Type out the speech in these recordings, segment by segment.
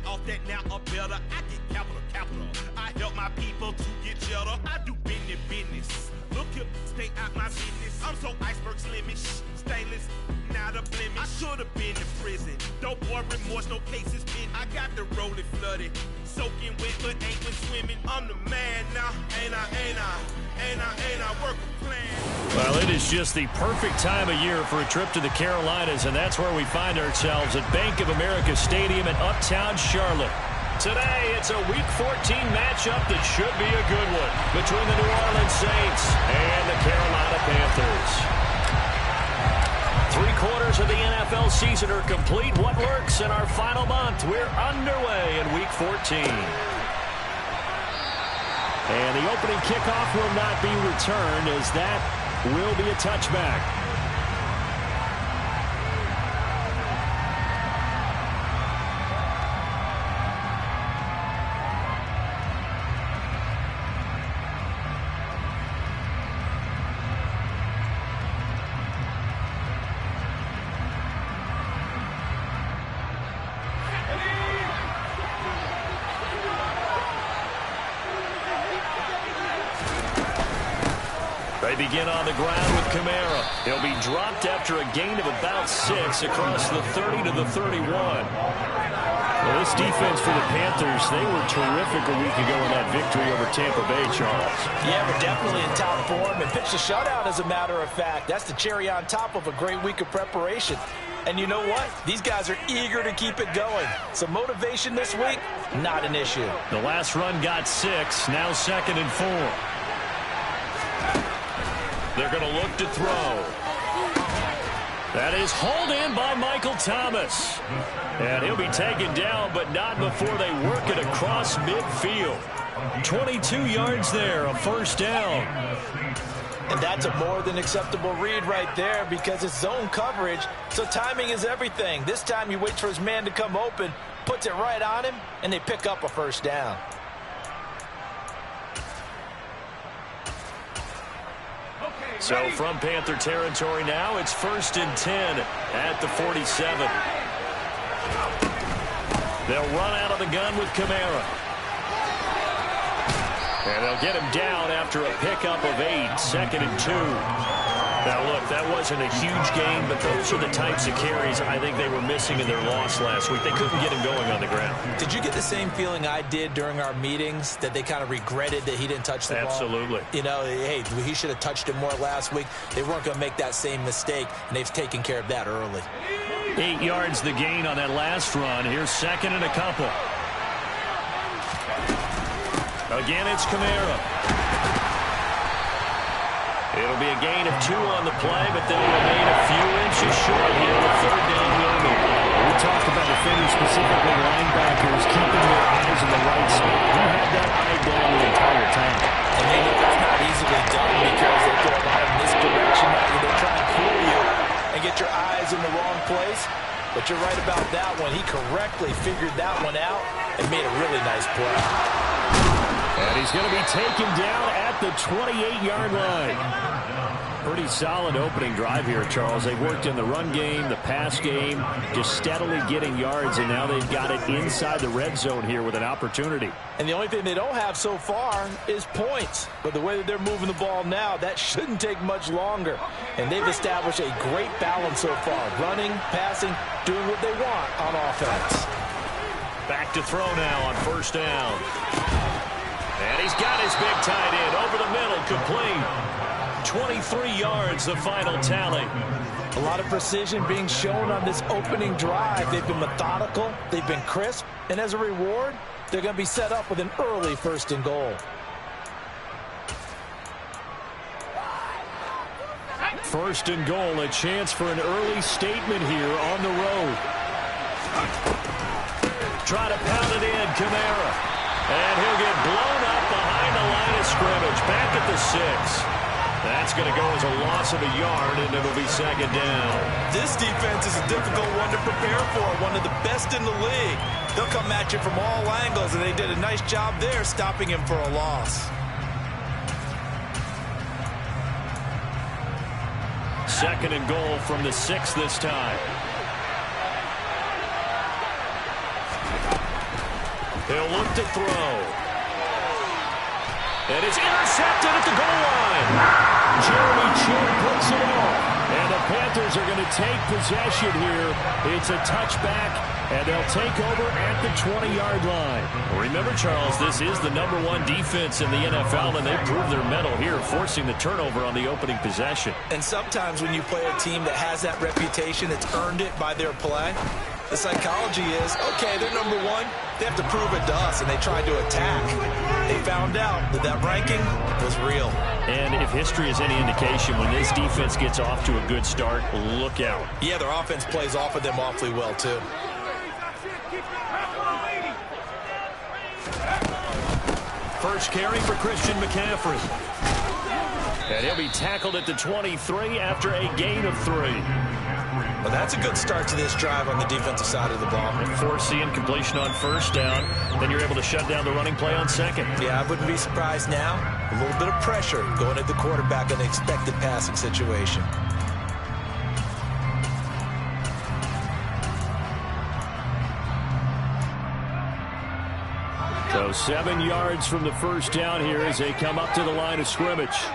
off that now or better. I get capital. I help my people to get cheddar. I do business. Look here, stay out my business. I'm so iceberg slimish, stainless, not a blemish. I should have been in prison. Don't boy remorse, no cases pinned. I got the rolling flooded, soaking wet, but ain't been swimming. I'm the man now, ain't I work a plan. Well, it is just the perfect time of year for a trip to the Carolinas, and that's where we find ourselves at Bank of America Stadium in Uptown Charlotte. Today, it's a Week 14 matchup that should be a good one between the New Orleans Saints and the Carolina Panthers. 3/4 of the NFL season are complete. What lurks in our final month? We're underway in Week 14. And the opening kickoff will not be returned, as that will be a touchback. They begin on the ground with Kamara. He'll be dropped after a gain of about 6 across the 30 to the 31. Well, this defense for the Panthers, they were terrific a week ago in that victory over Tampa Bay, Charles. Yeah, we're definitely in top form and pitched a shutout, as a matter of fact. That's the cherry on top of a great week of preparation. And you know what? These guys are eager to keep it going. So motivation this week, not an issue. The last run got 6, now 2nd and 4. They're going to look to throw. That is hauled in by Michael Thomas. And he'll be taken down, but not before they work it across midfield. 22 yards there, a first down. And that's a more than acceptable read right there, because it's zone coverage, so timing is everything. This time he waits for his man to come open, puts it right on him, and they pick up a first down. So from Panther territory now, it's 1st and 10 at the 47. They'll run out of the gun with Kamara. And they'll get him down after a pickup of 8, 2nd and 2. Now, look, that wasn't a huge gain, but those are the types of carries I think they were missing in their loss last week. They couldn't get him going on the ground. Did you get the same feeling I did during our meetings, that they kind of regretted that he didn't touch the ball? Absolutely. You know, hey, he should have touched it more last week. They weren't going to make that same mistake, and they've taken care of that early. 8 yards the gain on that last run. Here's 2nd and a couple. Again, it's Kamara. It'll be a gain of 2 on the play, but they'll remain a few inches short here with 3rd down looming. We talked about defenders, specifically linebackers, keeping their eyes in the right spot. He had that eye down the entire time. And they know that's not easily done, because they throw a lot in this direction. They're trying to fool you and get your eyes in the wrong place. But you're right about that one. He correctly figured that one out and made a really nice play. And he's going to be taken down at the 28-yard line. Pretty solid opening drive here, Charles. They've worked in the run game, the pass game, just steadily getting yards, and now they've got it inside the red zone here with an opportunity. And the only thing they don't have so far is points. But the way that they're moving the ball now, that shouldn't take much longer. And they've established a great balance so far. Running, passing, doing what they want on offense. Back to throw now on 1st down. And he's got his big tight end over the middle, complete. 23 yards, the final tally. A lot of precision being shown on this opening drive. They've been methodical, they've been crisp, and as a reward, they're going to be set up with an early 1st and goal. 1st and goal, a chance for an early statement here on the road. Try to pound it in, Kamara. And he'll get blown up behind the line of scrimmage. Back at the 6. That's going to go as a loss of a yard, and it'll be 2nd down. This defense is a difficult one to prepare for, one of the best in the league. They'll come at you from all angles, and they did a nice job there stopping him for a loss. 2nd and goal from the 6 this time. He'll look to throw. And it's intercepted at the goal line. Jeremy Chin puts it off. And the Panthers are going to take possession here. It's a touchback, and they'll take over at the 20-yard line. Remember, Charles, this is the #1 defense in the NFL, and they proved their mettle here, forcing the turnover on the opening possession. And sometimes when you play a team that has that reputation, it's earned it by their play. The psychology is, okay, they're #1. They have to prove it to us, and they tried to attack. They found out that that ranking was real. And if history is any indication, when this defense gets off to a good start, look out. Yeah, their offense plays off of them awfully well, too. First carry for Christian McCaffrey. And he'll be tackled at the 23 after a gain of 3. Well, that's a good start to this drive on the defensive side of the ball. Forcing completion on first down. Then you're able to shut down the running play on second. Yeah, I wouldn't be surprised now. A little bit of pressure going at the quarterback in an expected passing situation. So 7 yards from the first down here as they come up to the line of scrimmage.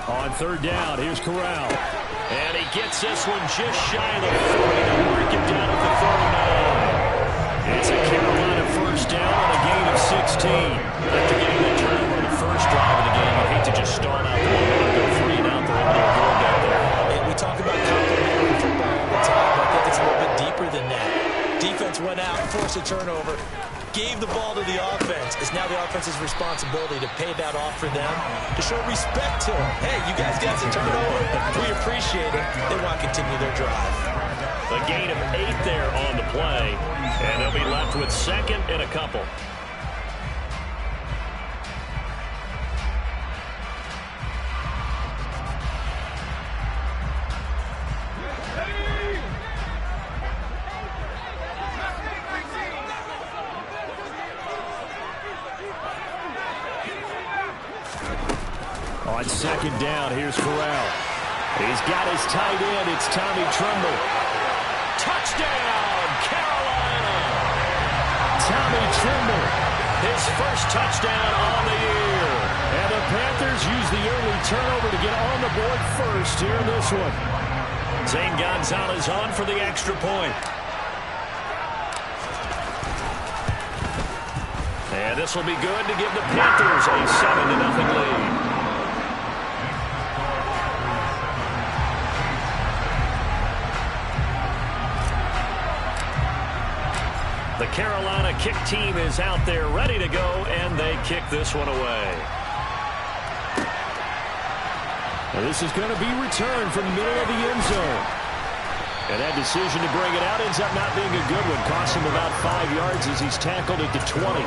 On third down, here's Corral. And he gets this one just shy of the 40 to work it down at the 39. It's a Carolina first down on a gain of 16. After getting the turnover on the first drive of the game, you hate to just stall out the one, go 3 and out there, a little avoid that there. And we talk about complementary football all the time, but I think it's a little bit deeper than that. Defense went out, forced a turnover, gave the ball to the offense. It's now the offense's responsibility to pay that off for them, to show respect to them. Hey, you guys got the turnover. We appreciate it. They want to continue their drive. A gain of 8 there on the play, and they'll be left with second and a couple. On second down, here's Corral. He's got his tight end. It's Tommy Tremble. Touchdown, Carolina! Tommy Tremble, his first touchdown on the year. And the Panthers use the early turnover to get on the board first here in this one. Zane Gonzalez on for the extra point. And this will be good to give the Panthers a 7-0 lead. The Carolina kick team is out there ready to go, and they kick this one away. Now this is going to be returned from the middle of the end zone. And that decision to bring it out ends up not being a good one. Costs him about 5 yards as he's tackled at the 20.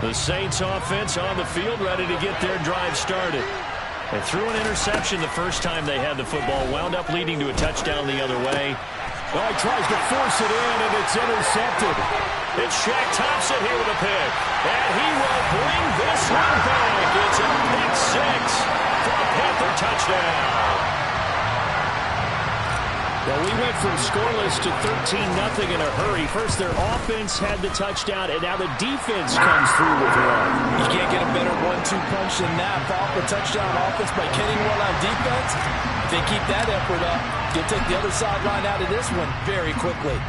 The Saints offense on the field ready to get their drive started. They threw an interception the first time they had the football, wound up leading to a touchdown the other way. Oh, he tries to force it in, and it's intercepted. It's Shaq Thompson here with a pick. And he will bring this one back. It's a pick 6 for a Panther touchdown. Well, we went from scoreless to 13-0 in a hurry. First, their offense had the touchdown, and now the defense comes through with one. You can't get a better 1-2 punch than that. Off a touchdown offense by getting one on defense. If they keep that effort up, you'll take the other sideline out of this one very quickly.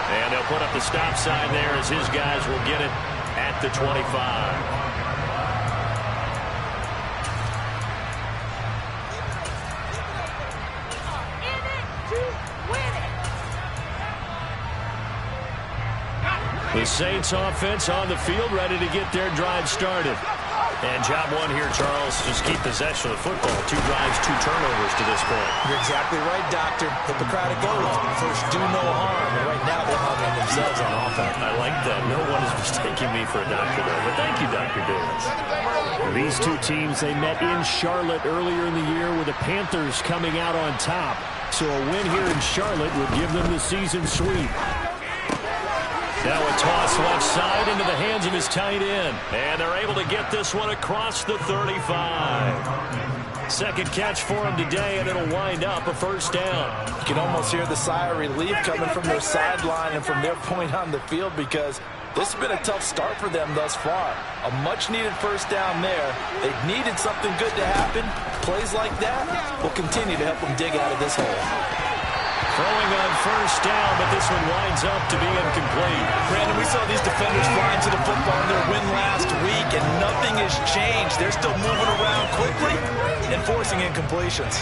And they'll put up the stop sign there as his guys will get it at the 25. The Saints offense on the field ready to get their drive started. And job one here, Charles, just keep possession of the football. 2 drives, 2 turnovers to this point. You're exactly right, Doctor. Hippocratic oath. First, do no harm. And right now, they're harming themselves on offense. I like that. No one is mistaking me for a doctor, though. But thank you, Dr. Davis. These two teams, they met in Charlotte earlier in the year with the Panthers coming out on top. So a win here in Charlotte would give them the season sweep. Now a toss Pass left side into the hands of his tight end. And they're able to get this one across the 35. Second catch for him today, and it'll wind up a first down. You can almost hear the sigh of relief coming from their sideline and from their point on the field, because this has been a tough start for them thus far. A much-needed first down there. They've needed something good to happen. Plays like that will continue to help them dig out of this hole. Throwing on first down, but this one winds up to be incomplete. Brandon, we saw these defenders flying to the football in their win last week, and nothing has changed. They're still moving around quickly and forcing incompletions.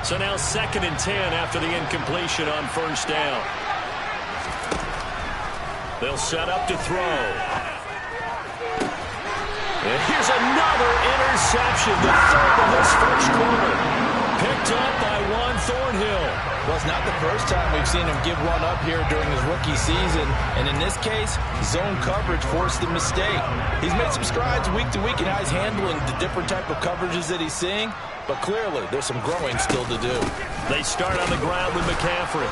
So now 2nd and 10 after the incompletion on first down. They'll set up to throw. And here's another interception, the third of this first quarter. Picked up by Juan Thornhill. Well, it's not the first time we've seen him give one up here during his rookie season. And in this case, zone coverage forced the mistake. He's made some strides week to week in how he's handling the different type of coverages that he's seeing. But clearly, there's some growing still to do. They start on the ground with McCaffrey.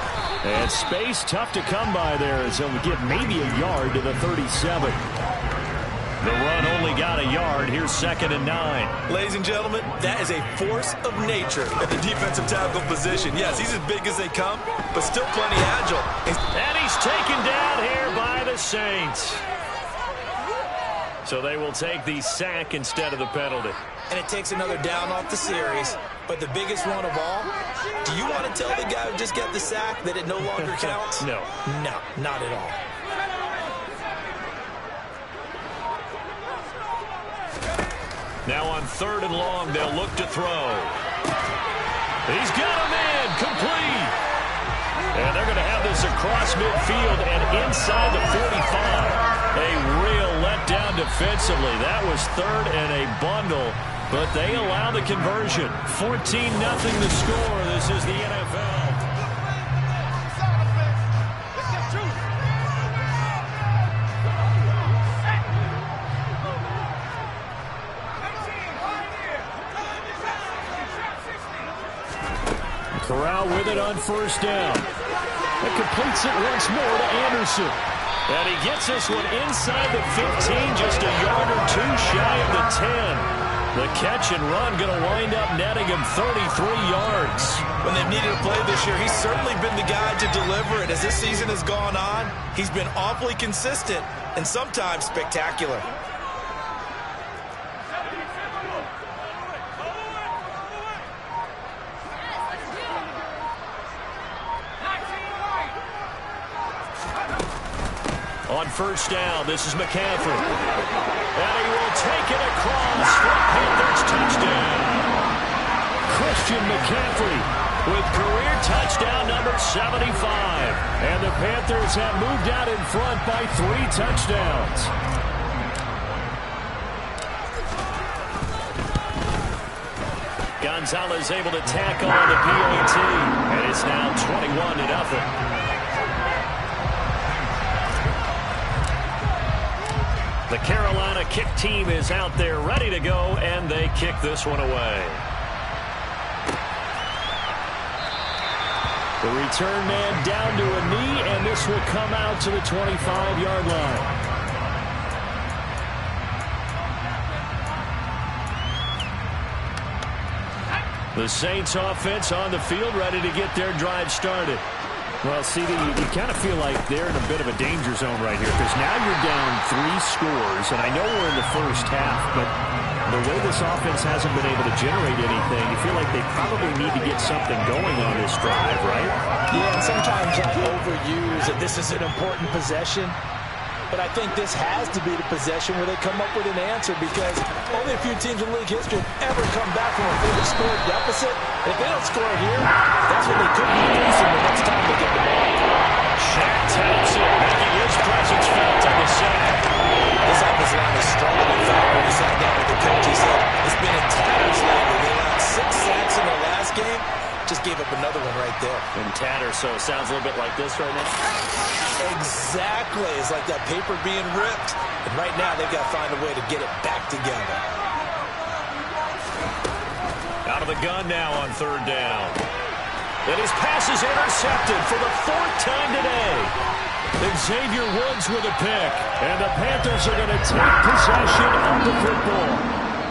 And space tough to come by there as he'll get maybe a yard to the 37. The run only got a yard. Here's 2nd and 9. Ladies and gentlemen, that is a force of nature at the defensive tackle position. Yes, he's as big as they come, but still plenty agile. And he's taken down here by the Saints. So they will take the sack instead of the penalty. And it takes another down off the series. But the biggest one of all, do you want to tell the guy who just got the sack that it no longer counts? No. No, not at all. Now on 3rd and long, they'll look to throw. He's got a man, complete. And they're going to have this across midfield and inside the 45. A real letdown defensively. That was 3rd and a bundle, but they allow the conversion. 14-0 the score. This is the NFL. Corral with it on first down. And completes it once more to Anderson. And he gets this one inside the 15, just a yard or two shy of the 10. The catch and run going to wind up netting him 33 yards. When they've needed a play this year, he's certainly been the guy to deliver it. As this season has gone on, he's been awfully consistent and sometimes spectacular. On first down, this is McCaffrey. And he will take it across for Panthers touchdown. Christian McCaffrey with career touchdown number 75. And the Panthers have moved out in front by 3 touchdowns. Gonzalez able to tack on the PAT. And it's now 21-0. The Carolina kick team is out there ready to go, and they kick this one away. The return man down to a knee, and this will come out to the 25-yard line. The Saints offense on the field ready to get their drive started. Well, CD, you kind of feel like they're in a bit of a danger zone right here because now you're down 3 scores, and I know we're in the first half, but the way this offense hasn't been able to generate anything, you feel like they probably need to get something going on this drive, right? Yeah, and sometimes I overuse that this is an important possession, but I think this has to be the possession where they come up with an answer because only a few teams in league history have ever come back from a 40-score deficit. If they don't score here, that's what they could be facing the next time they get the ball. Shaq taps it, making his presence felt on the sack. This offensive line is struggled. In fact, when he sat down with the coach, he said it's been in tatters lately. They allowed 6 sacks in their last game. Just gave up another one right there. In tatters, so it sounds a little bit like this right now. Exactly. It's like that paper being ripped. And right now, they've got to find a way to get it back together. Out of the gun now on 3rd down. And his pass is intercepted for the 4th time today. And Xavier Woods with a pick. And the Panthers are going to take possession of the football.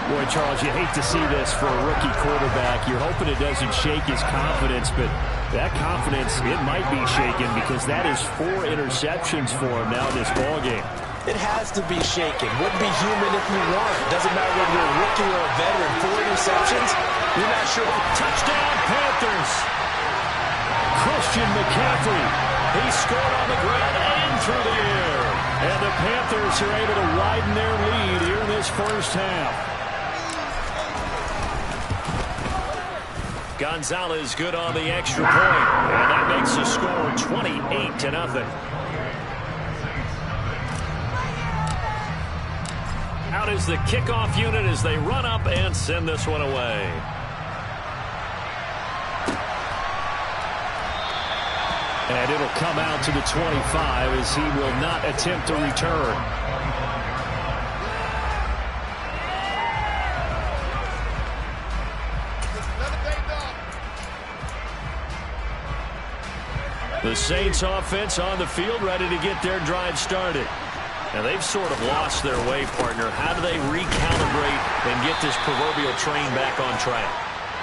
Boy, Charles, you hate to see this for a rookie quarterback. You're hoping it doesn't shake his confidence, but that confidence, it might be shaken because that is 4 interceptions for him now in this ballgame. It has to be shaken. Wouldn't be human if you weren't. Doesn't matter whether you're a rookie or a veteran. 4 interceptions, you're not sure. Touchdown, Panthers. Christian McCaffrey. He scored on the ground and through the air. And the Panthers are able to widen their lead here in this first half. Gonzalez good on the extra point. And that makes the score 28-0. Out is the kickoff unit as they run up and send this one away. And it'll come out to the 25 as he will not attempt to return. The Saints offense on the field ready to get their drive started. And they've sort of lost their way, partner. How do they recalibrate and get this proverbial train back on track?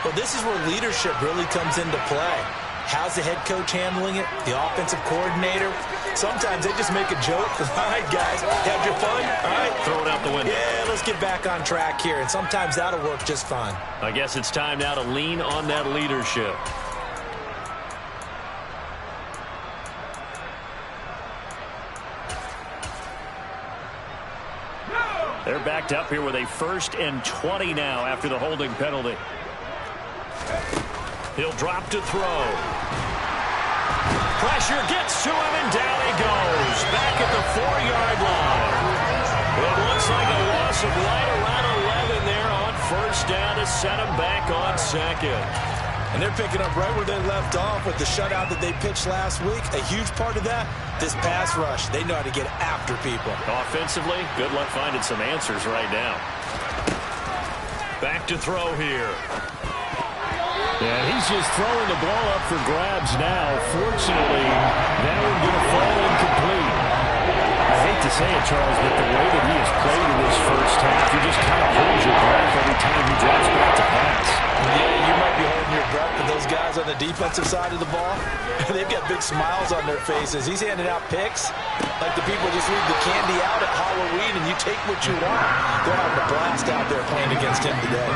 Well, this is where leadership really comes into play. How's the head coach handling it? The offensive coordinator? Sometimes they just make a joke. All right, guys, had your fun? All right. Throw it out the window. Yeah, let's get back on track here. And sometimes that'll work just fine. I guess it's time now to lean on that leadership. They're backed up here with a 1st and 20 now after the holding penalty. He'll drop to throw. Pressure gets to him, and down he goes. Back at the 4-yard line. It looks like a loss of right around 11 there on 1st down to set him back on 2nd. And they're picking up right where they left off with the shutout that they pitched last week. A huge part of that, this pass rush. They know how to get after people. Offensively, good luck finding some answers right now. Back to throw here. Yeah, he's just throwing the ball up for grabs now. Fortunately, that one going to fall incomplete. I hate to say it, Charles, but the way that he has played in this first half, you just kind of hold your breath every time he drops back to pass. Yeah, you might be holding your breath, but those guys on the defensive side of the ball, they've got big smiles on their faces. He's handing out picks like the people just leave the candy out at Halloween and you take what you want. They're having a blast out there playing against him today.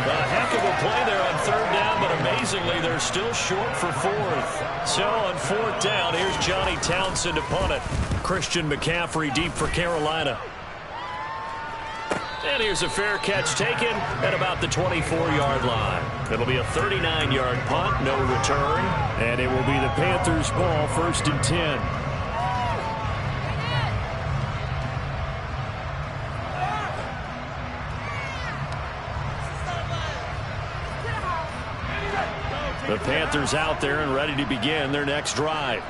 A heck of a play there on 3rd down, but amazingly, they're still short for 4th. So on 4th down, here's Johnny Townsend to punt it. Christian McCaffrey deep for Carolina. And here's a fair catch taken at about the 24-yard line. It'll be a 39-yard punt, no return. And it will be the Panthers' ball, 1st and 10. The Panthers out there and ready to begin their next drive.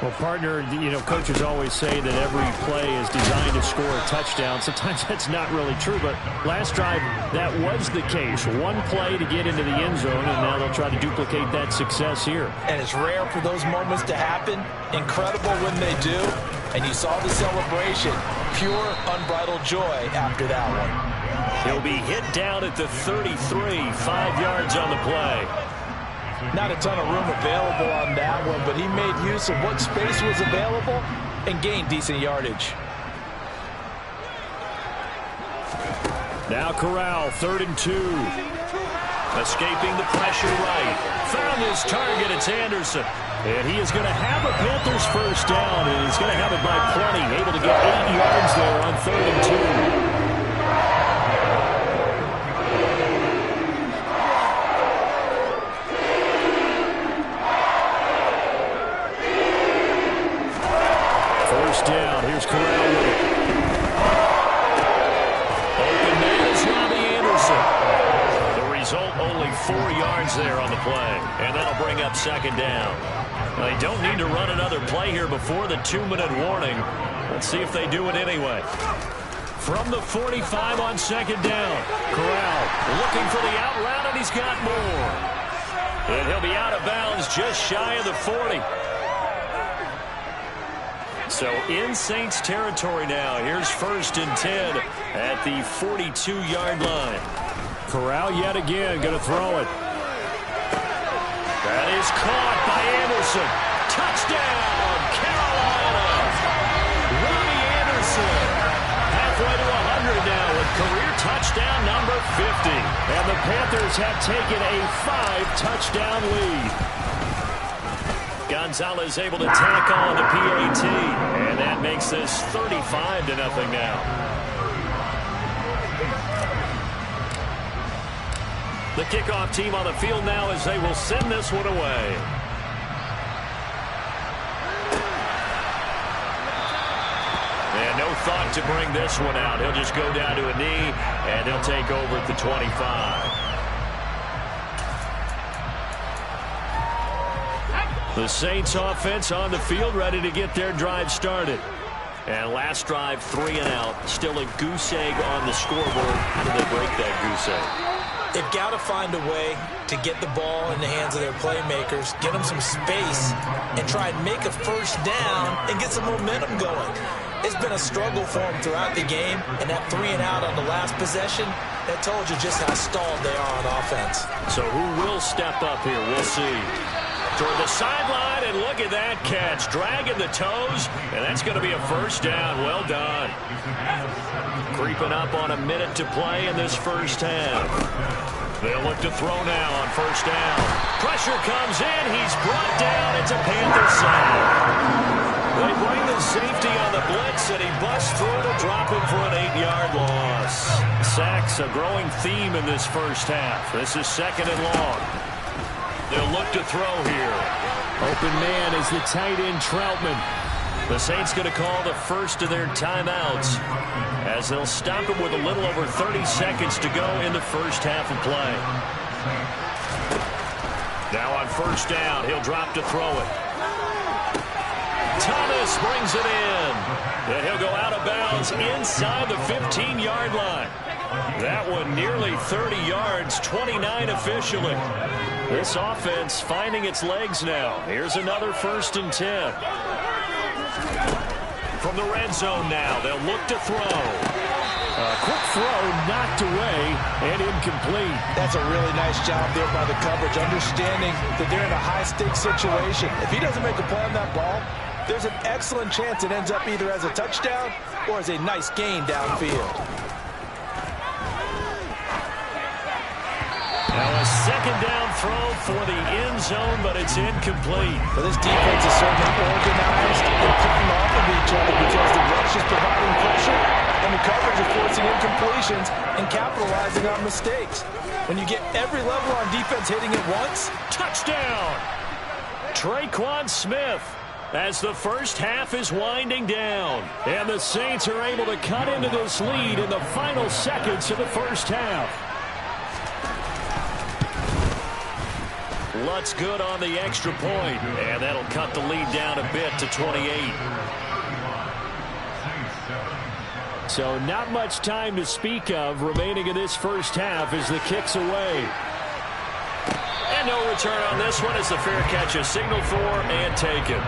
Well, partner, you know, coaches always say that every play is designed to score a touchdown. Sometimes that's not really true, but last drive, that was the case. One play to get into the end zone, and now they'll try to duplicate that success here. And it's rare for those moments to happen. Incredible when they do. And you saw the celebration. Pure, unbridled joy after that one. He'll be hit down at the 33, 5 yards on the play. Not a ton of room available on that one, but he made use of what space was available and gained decent yardage. Now Corral, 3rd and 2. Escaping the pressure right. Found his target, it's Anderson. And he is going to have a Panthers 1st down, and he's going to have it by plenty. Able to get 8 yards there on 3rd and 2. Down. Here's Corral with it. Open man is Robbie Anderson. The result, only 4 yards there on the play. And that'll bring up 2nd down. They don't need to run another play here before the 2-minute warning. Let's see if they do it anyway. From the 45 on 2nd down. Corral looking for the out route, and he's got more. And he'll be out of bounds just shy of the 40. So in Saints territory now. Here's 1st and 10 at the 42-yard line. Corral yet again going to throw it. That is caught by Anderson. Touchdown, Carolina. Robbie Anderson. Halfway to 100 now with career touchdown number 50. And the Panthers have taken a 5-touchdown lead. Gonzalez able to tack on the PAT. And that makes this 35-0 now. The kickoff team on the field now as they will send this one away. And no thought to bring this one out. He'll just go down to a knee, and he'll take over at the 25. The Saints offense on the field ready to get their drive started. And last drive, 3 and out. Still a goose egg on the scoreboard. How do they break that goose egg? They've got to find a way to get the ball in the hands of their playmakers, get them some space, and try and make a first down and get some momentum going. It's been a struggle for them throughout the game, and that 3 and out on the last possession, that told you just how stalled they are on offense. So who will step up here? We'll see. Toward the sideline, and look at that catch. Dragging the toes, and that's going to be a first down. Well done. Creeping up on a minute to play in this first half. They'll look to throw now on first down. Pressure comes in. He's brought down. It's a Panther sack. They bring the safety on the blitz, and he busts through to drop him for an 8-yard loss. Sacks a growing theme in this first half. This is 2nd and long. They'll look to throw here. Open man is the tight end Troutman. The Saints going to call the first of their timeouts as they'll stop him with a little over 30 seconds to go in the first half of play. Now on first down, he'll drop to throw it. Thomas brings it in. And he'll go out of bounds inside the 15-yard line. That one nearly 30 yards, 29 officially. This offense finding its legs now. Here's another 1st and 10. From the red zone now, they'll look to throw. Quick throw knocked away and incomplete. That's a really nice job there by the coverage, understanding that they're in a high-stakes situation. If he doesn't make a play on that ball, there's an excellent chance it ends up either as a touchdown or as a nice gain downfield. Now a 2nd down throw for the end zone, but it's incomplete. Well, this defense is certainly organized and playing off of each other because the rush is providing pressure and the coverage is forcing incompletions and capitalizing on mistakes. When you get every level on defense hitting at once, touchdown! Traquan Smith as the first half is winding down. And the Saints are able to cut into this lead in the final seconds of the first half. Lutz good on the extra point, and that'll cut the lead down a bit to 28. So not much time to speak of remaining in this first half as the kick's away. And no return on this one as the fair catch is signaled for and taken.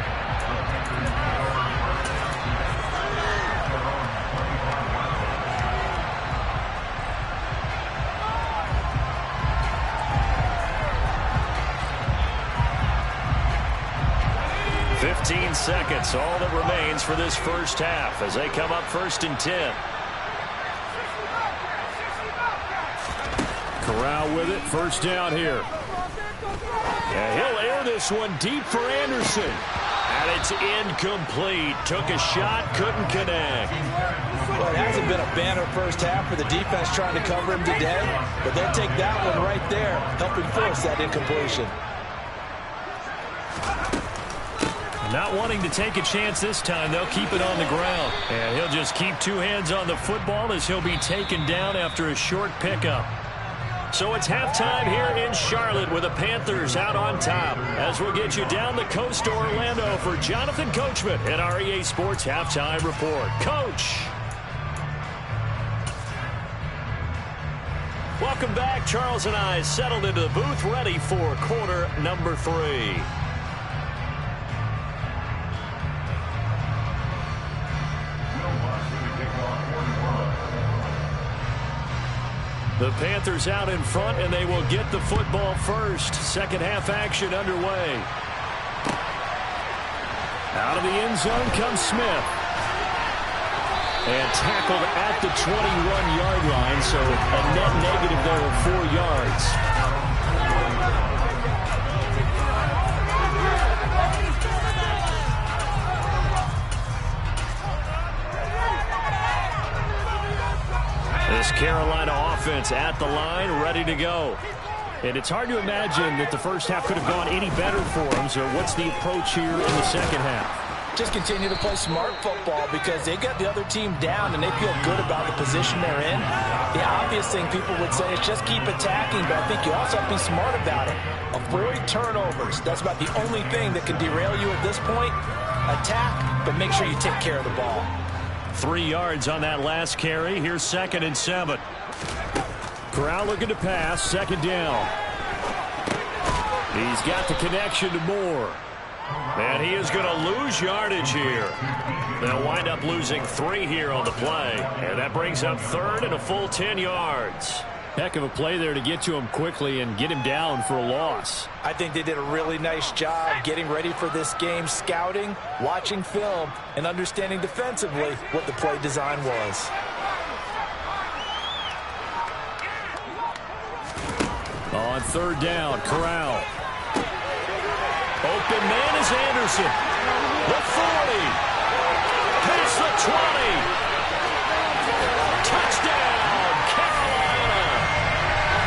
Seconds, all that remains for this first half as they come up 1st and 10. Corral with it, first down here. And he'll air this one deep for Anderson. And it's incomplete. Took a shot, couldn't connect. Well, it hasn't been a banner first half for the defense trying to cover him today, but they'll take that one right there, helping force that incompletion. Not wanting to take a chance this time, they'll keep it on the ground. And he'll just keep 2 hands on the football as he'll be taken down after a short pickup. So it's halftime here in Charlotte with the Panthers out on top. As we'll get you down the coast to Orlando for Jonathan Coachman at our EA Sports Halftime Report. Coach. Welcome back. Charles and I settled into the booth, ready for quarter number 3. The Panthers out in front, and they will get the football first. Second half action underway. Out of the end zone comes Smith. And tackled at the 21-yard line, so a net negative there of 4 yards. This Carolina offense at the line, ready to go. And it's hard to imagine that the first half could have gone any better for them, so what's the approach here in the second half? Just continue to play smart football because they got the other team down and they feel good about the position they're in. The obvious thing people would say is just keep attacking, but I think you also have to be smart about it. Avoid turnovers. That's about the only thing that can derail you at this point. Attack, but make sure you take care of the ball. 3 yards on that last carry. Here's 2nd and 7. Corral looking to pass. 2nd down. He's got the connection to Moore. And he is going to lose yardage here. They'll wind up losing 3 here on the play. And that brings up 3rd and a full 10 yards. Heck of a play there to get to him quickly and get him down for a loss. I think they did a really nice job getting ready for this game, scouting, watching film, and understanding defensively what the play design was. On 3rd down, Corral. Open man is Anderson. The 40. Past the 20. Touchdown, Carolina.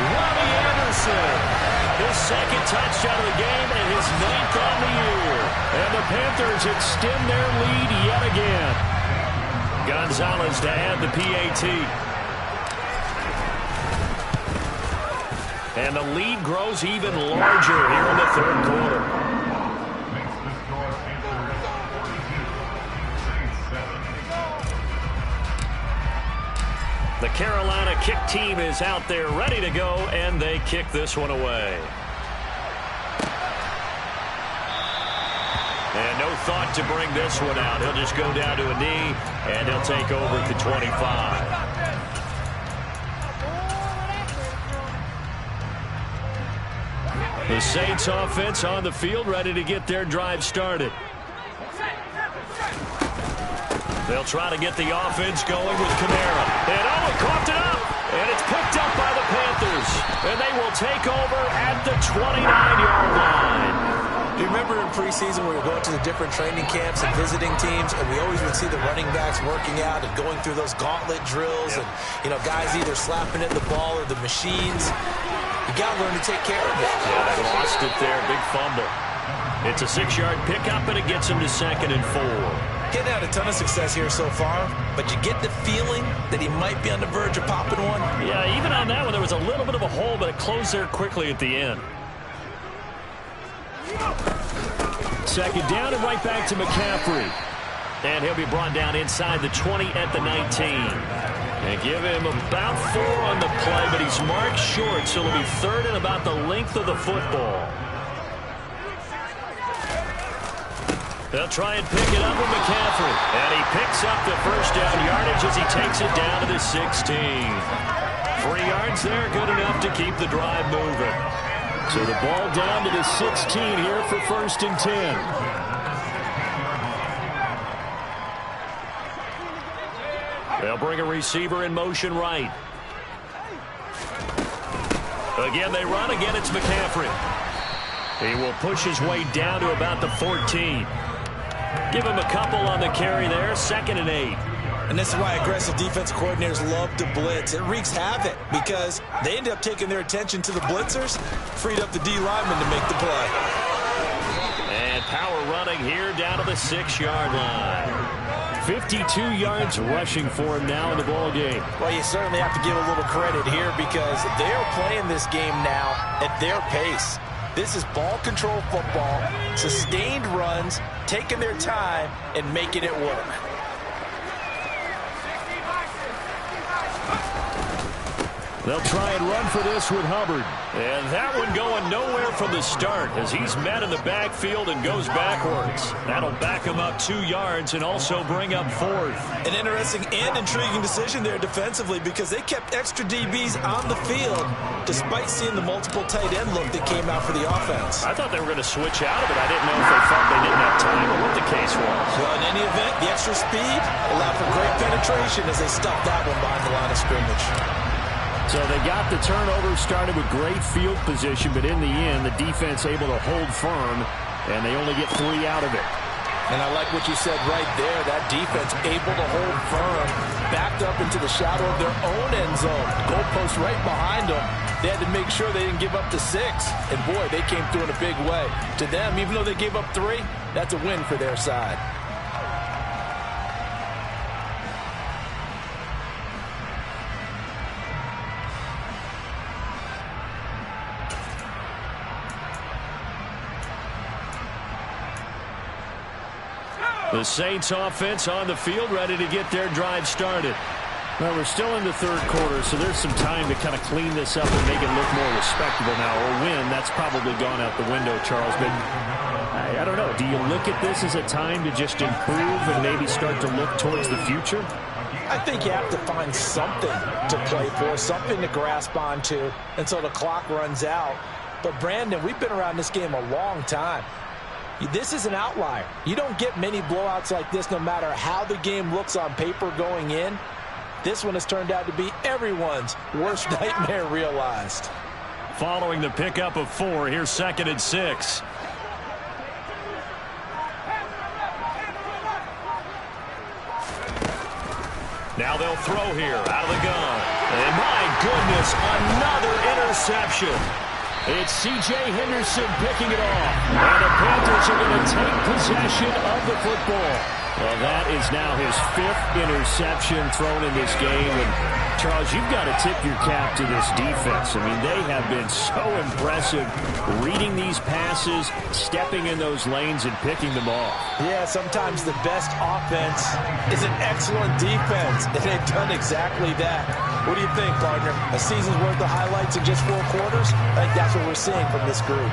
Robbie Anderson. His 2nd touchdown of the game and his 9th on the year. And the Panthers extend their lead yet again. Gonzalez to add the PAT. And the lead grows even larger here in the 3rd quarter. The Carolina kick team is out there ready to go, and they kick this one away. And no thought to bring this one out. He'll just go down to a knee, and he'll take over at the 25. The Saints offense on the field, ready to get their drive started. They'll try to get the offense going with Kamara. And he coughed it up. And it's picked up by the Panthers. And they will take over at the 29-yard line. Do you remember in preseason we were going to the different training camps and visiting teams, and we always would see the running backs working out and going through those gauntlet drills, and, you know, guys either slapping at the ball or the machines. You got to learn to take care of it. Yeah, they lost it there. Big fumble. It's a 6-yard pickup, and it gets them to 2nd and 4. Getting out a ton of success here so far, but you get the feeling that he might be on the verge of popping one. Yeah, even on that one, there was a little bit of a hole, but it closed there quickly at the end. 2nd down and right back to McCaffrey. And he'll be brought down inside the 20 at the 19. And give him about 4 on the play, but he's marked short, so it'll be 3rd and about the length of the football. They'll try and pick it up with McCaffrey. And he picks up the 1st down yardage as he takes it down to the 16. 3 yards there, good enough to keep the drive moving. So the ball down to the 16 here for 1st and 10. They'll bring a receiver in motion right. Again, they run. Again, it's McCaffrey. He will push his way down to about the 14. Give him a couple on the carry there. 2nd and 8. And this is why aggressive defensive coordinators love to blitz. It wreaks havoc because they end up taking their attention to the blitzers, freed up the D lineman to make the play. And power running here down to the 6-yard line. 52 yards rushing for him now in the ball game. Well, you certainly have to give a little credit here because they're playing this game now at their pace. This is ball control football, sustained runs, taking their time, and making it work. They'll try and run for this with Hubbard. And that one going nowhere from the start as he's met in the backfield and goes backwards. That'll back him up 2 yards and also bring up 4th. An interesting and intriguing decision there defensively because they kept extra DBs on the field despite seeing the multiple tight end look that came out for the offense. I thought they were going to switch out of it. I didn't know if they thought they didn't have time or what the case was. Well, in any event, the extra speed allowed for great penetration as they stuffed that one behind the line of scrimmage. So they got the turnover, started with great field position, but in the end, the defense able to hold firm, and they only get 3 out of it. And I like what you said right there. That defense able to hold firm, backed up into the shadow of their own end zone. Goalpost right behind them. They had to make sure they didn't give up the 6. And, boy, they came through in a big way. To them, even though they gave up 3, that's a win for their side. The Saints offense on the field ready to get their drive started. Well, we're still in the 3rd quarter, so there's some time to kind of clean this up and make it look more respectable now. Or win, that's probably gone out the window, Charles. But I don't know. Do you look at this as a time to just improve and maybe start to look towards the future? I think you have to find something to play for, something to grasp onto until the clock runs out. But, Brandon, we've been around this game a long time. This is an outlier. You don't get many blowouts like this no matter how the game looks on paper going in. This one has turned out to be everyone's worst nightmare realized. Following the pickup of 4, here's 2nd and 6. Now they'll throw here out of the gun. And my goodness, another interception. It's C.J. Henderson picking it off. And the Panthers are going to take possession of the football. Well, that is now his 5th interception thrown in this game. And, Charles, you've got to tip your cap to this defense. I mean, they have been so impressive reading these passes, stepping in those lanes, and picking them off. Yeah, sometimes the best offense is an excellent defense, and they've done exactly that. What do you think, partner? A season's worth of highlights in just 4 quarters? I think that's what we're seeing from this group.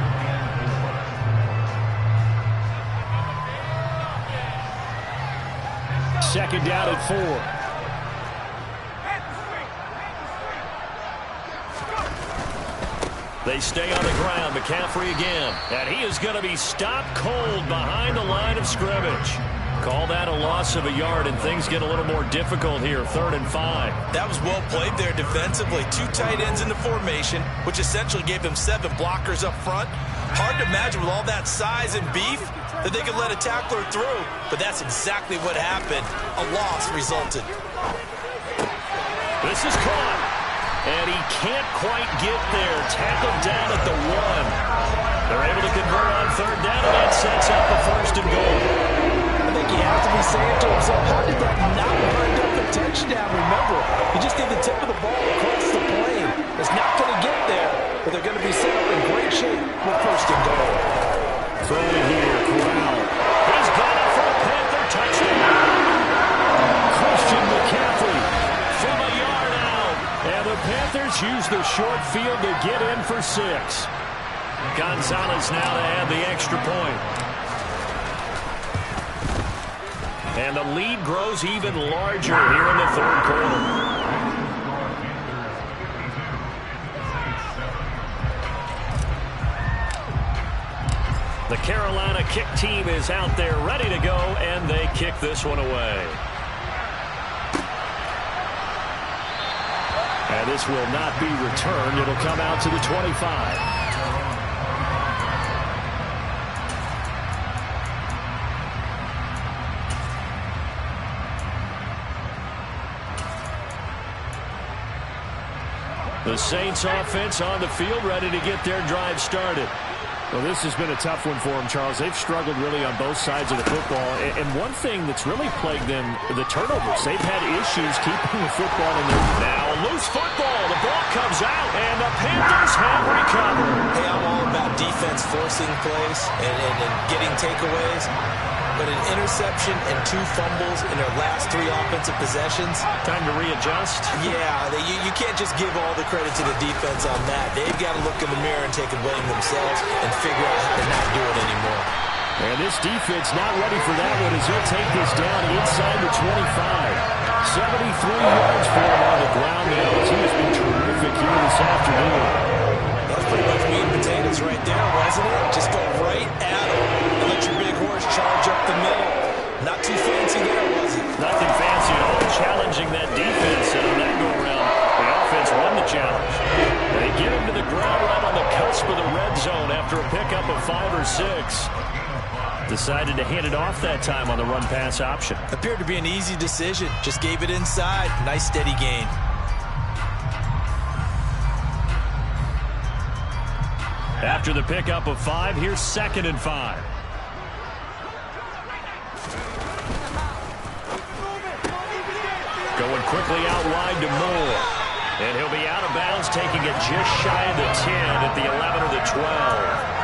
Second down at 4. They stay on the ground. McCaffrey again. And he is going to be stopped cold behind the line of scrimmage. Call that a loss of a yard, and things get a little more difficult here. 3rd and 5. That was well played there defensively. 2 tight ends in the formation, which essentially gave them 7 blockers up front. Hard to imagine with all that size and beef that they could let a tackler through, but that's exactly what happened. A loss resulted. This is caught, and he can't quite get there. Tackled down at the 1. They're able to convert on 3rd down, and that sets up the 1st and goal. I think he has to be saying to himself, how did that not wind up a touchdown? Remember, he just did the tip of the ball across the plane. It's not going to get there, but they're going to be set up in great shape with 1st and goal. Throwing here, Corral. He's got it for a Panther touchdown. Christian McCaffrey from a yard out. And the Panthers use the short field to get in for 6. Gonzalez now to add the extra point. And the lead grows even larger here in the 3rd quarter. The Carolina kick team is out there ready to go, and they kick this one away. And this will not be returned. It'll come out to the 25. The Saints offense on the field ready to get their drive started. Well, this has been a tough one for them, Charles. They've struggled really on both sides of the football. And one thing that's really plagued them, the turnovers. They've had issues keeping the football in their... Now loose football. The ball comes out, and the Panthers have recovered. Hey, I'm all about defense forcing plays and getting takeaways. but an interception and 2 fumbles in their last 3 offensive possessions. Time to readjust. Yeah, you can't just give all the credit to the defense on that. They've got to look in the mirror and take a blame themselves and figure out how to not do it anymore. And this defense not ready for that one as he'll take this down inside the 25. 73 yards for him on the ground now as he has been terrific here this afternoon. That was pretty much meat and potatoes right there, wasn't it? Just go right at him and let your big horse charge up the middle. Not too fancy there, was it? Nothing fancy at all. Challenging that defense, and on that go-around, the offense won the challenge. They get him to the ground right on the cusp of the red zone after a pickup of 5 or 6. Decided to hand it off that time on the run-pass option. Appeared to be an easy decision. Just gave it inside. Nice steady gain. After the pickup of 5, here's 2nd and 5. Going quickly out wide to Moore. And he'll be out of bounds, taking it just shy of the 10 at the 11 or the 12.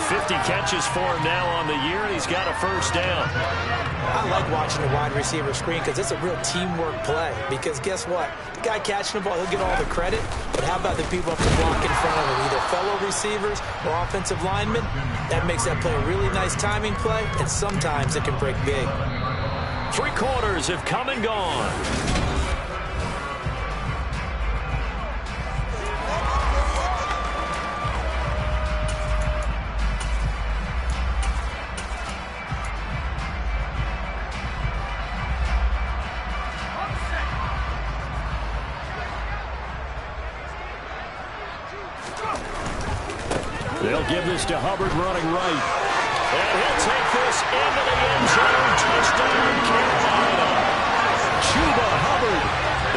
50 catches for him now on the year, and he's got a first down. I like watching the wide receiver screen because it's a real teamwork play. Because guess what? The guy catching the ball, he'll get all the credit. But how about the people up the block in front of him, either fellow receivers or offensive linemen? That makes that play a really nice timing play, and sometimes it can break big. 3 quarters have come and gone. They'll give this to Hubbard running right. And he'll take this into the end zone. Touchdown, Carolina. Chuba Hubbard,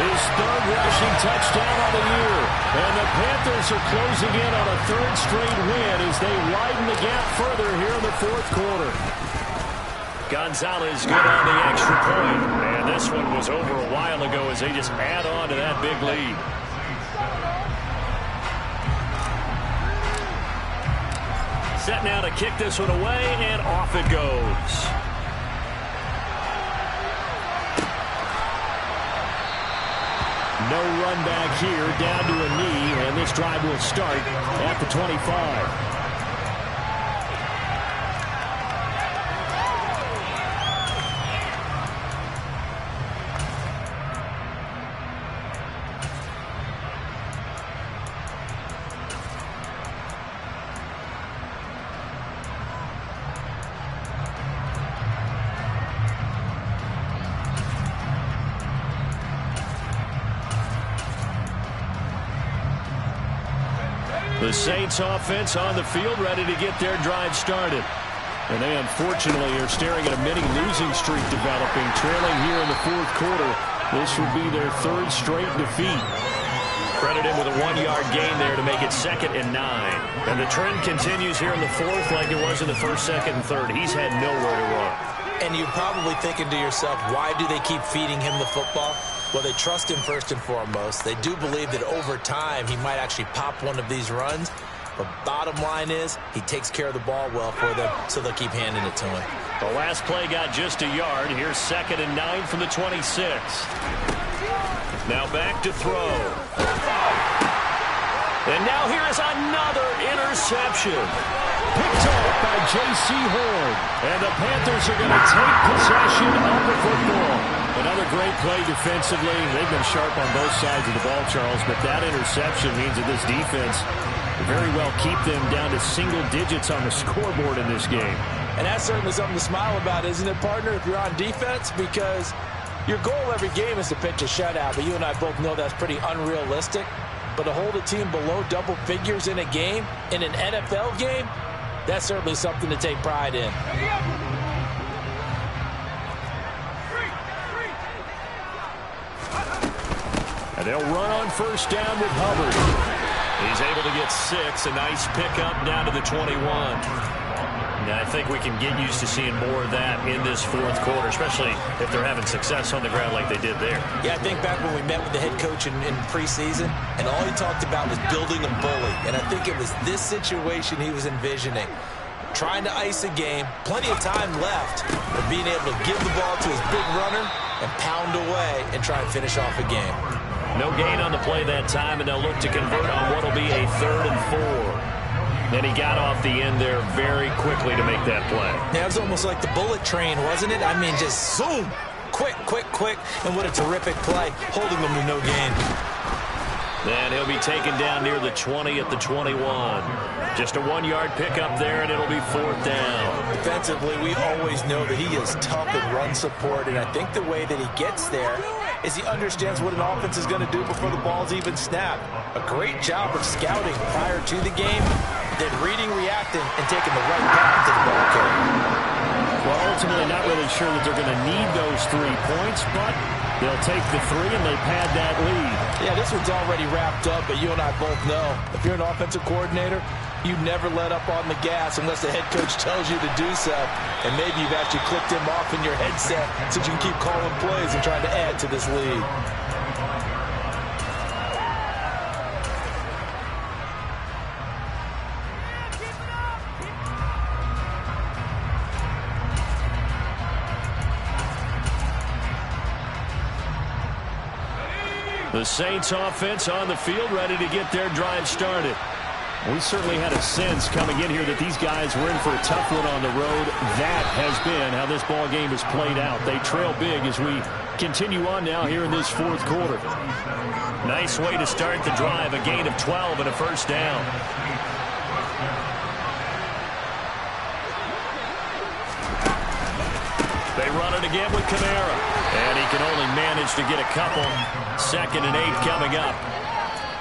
his 3rd rushing touchdown on the year. And the Panthers are closing in on a 3rd straight win as they widen the gap further here in the 4th quarter. Gonzalez good on the extra point. And this one was over a while ago as they just add on to that big lead. Set now to kick this one away, and off it goes. No run back here, down to a knee, and this drive will start at the 25. The Saints offense on the field, ready to get their drive started. And they unfortunately are staring at a mini losing streak developing, trailing here in the 4th quarter. This would be their 3rd straight defeat. Credit him with a 1-yard gain there to make it 2nd and 9. And the trend continues here in the 4th like it was in the 1st, 2nd, and 3rd. He's had nowhere to run. And you're probably thinking to yourself, why do they keep feeding him the football? Well, they trust him first and foremost. They do believe that over time he might actually pop one of these runs. But bottom line is he takes care of the ball well for them, so they'll keep handing it to him. The last play got just a yard. Here's 2nd and 9 from the 26. Now back to throw. And now here is another interception. Picked up by J.C. Horn. And the Panthers are going to take possession of the football. Another great play defensively. They've been sharp on both sides of the ball, Charles, but that interception means that this defense very well keep them down to single digits on the scoreboard in this game. And that's certainly something to smile about, isn't it, partner, if you're on defense? Because your goal every game is to pitch a shutout, but you and I both know that's pretty unrealistic. But to hold a team below double figures in a game, in an NFL game, that's certainly something to take pride in. And they'll run on first down with Hubbard. He's able to get 6. A nice pickup down to the 21. Now, I think we can get used to seeing more of that in this 4th quarter, especially if they're having success on the ground like they did there. Yeah, I think back when we met with the head coach in preseason, and all he talked about was building a bully. And I think it was this situation he was envisioning. trying to ice a game, plenty of time left, but being able to give the ball to his big runner and pound away and try and finish off a game. No gain on the play that time, and they'll look to convert on what will be a 3rd and 4. And he got off the end there very quickly to make that play. Yeah, it was almost like the bullet train, wasn't it? I mean, just zoom, quick, quick, quick, and what a terrific play, holding them to no gain. Then he'll be taken down near the 20 at the 21. Just a 1-yard pickup there, and it'll be 4th down. Defensively, we always know that he is tough in run support, and I think the way that he gets there is he understands what an offense is going to do before the ball's even snapped. A great job of scouting prior to the game, then reading, reacting, and taking the right path to the ball carrier. Well, ultimately not really sure that they're going to need those 3 points, but they'll take the 3 and they pad that lead. Yeah, this one's already wrapped up, but you and I both know if you're an offensive coordinator, you never let up on the gas unless the head coach tells you to do so. And maybe you've actually clicked him off in your headset so you can keep calling plays and trying to add to this lead. The Saints offense on the field, ready to get their drive started. We certainly had a sense coming in here that these guys were in for a tough one on the road. That has been how this ball game has played out. They trail big as we continue on now here in this 4th quarter. Nice way to start the drive, a gain of 12 and a 1st down. They run it again with Kamara, and he can only manage to get a couple. 2nd and 8 coming up.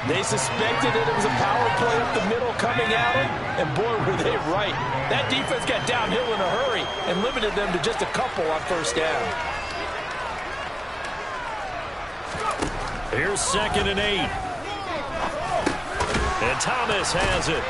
They suspected that it was a power play up the middle coming at them, and boy, were they right. That defense got downhill in a hurry and limited them to just a couple on 1st down. Here's 2nd and 8. And Thomas has it.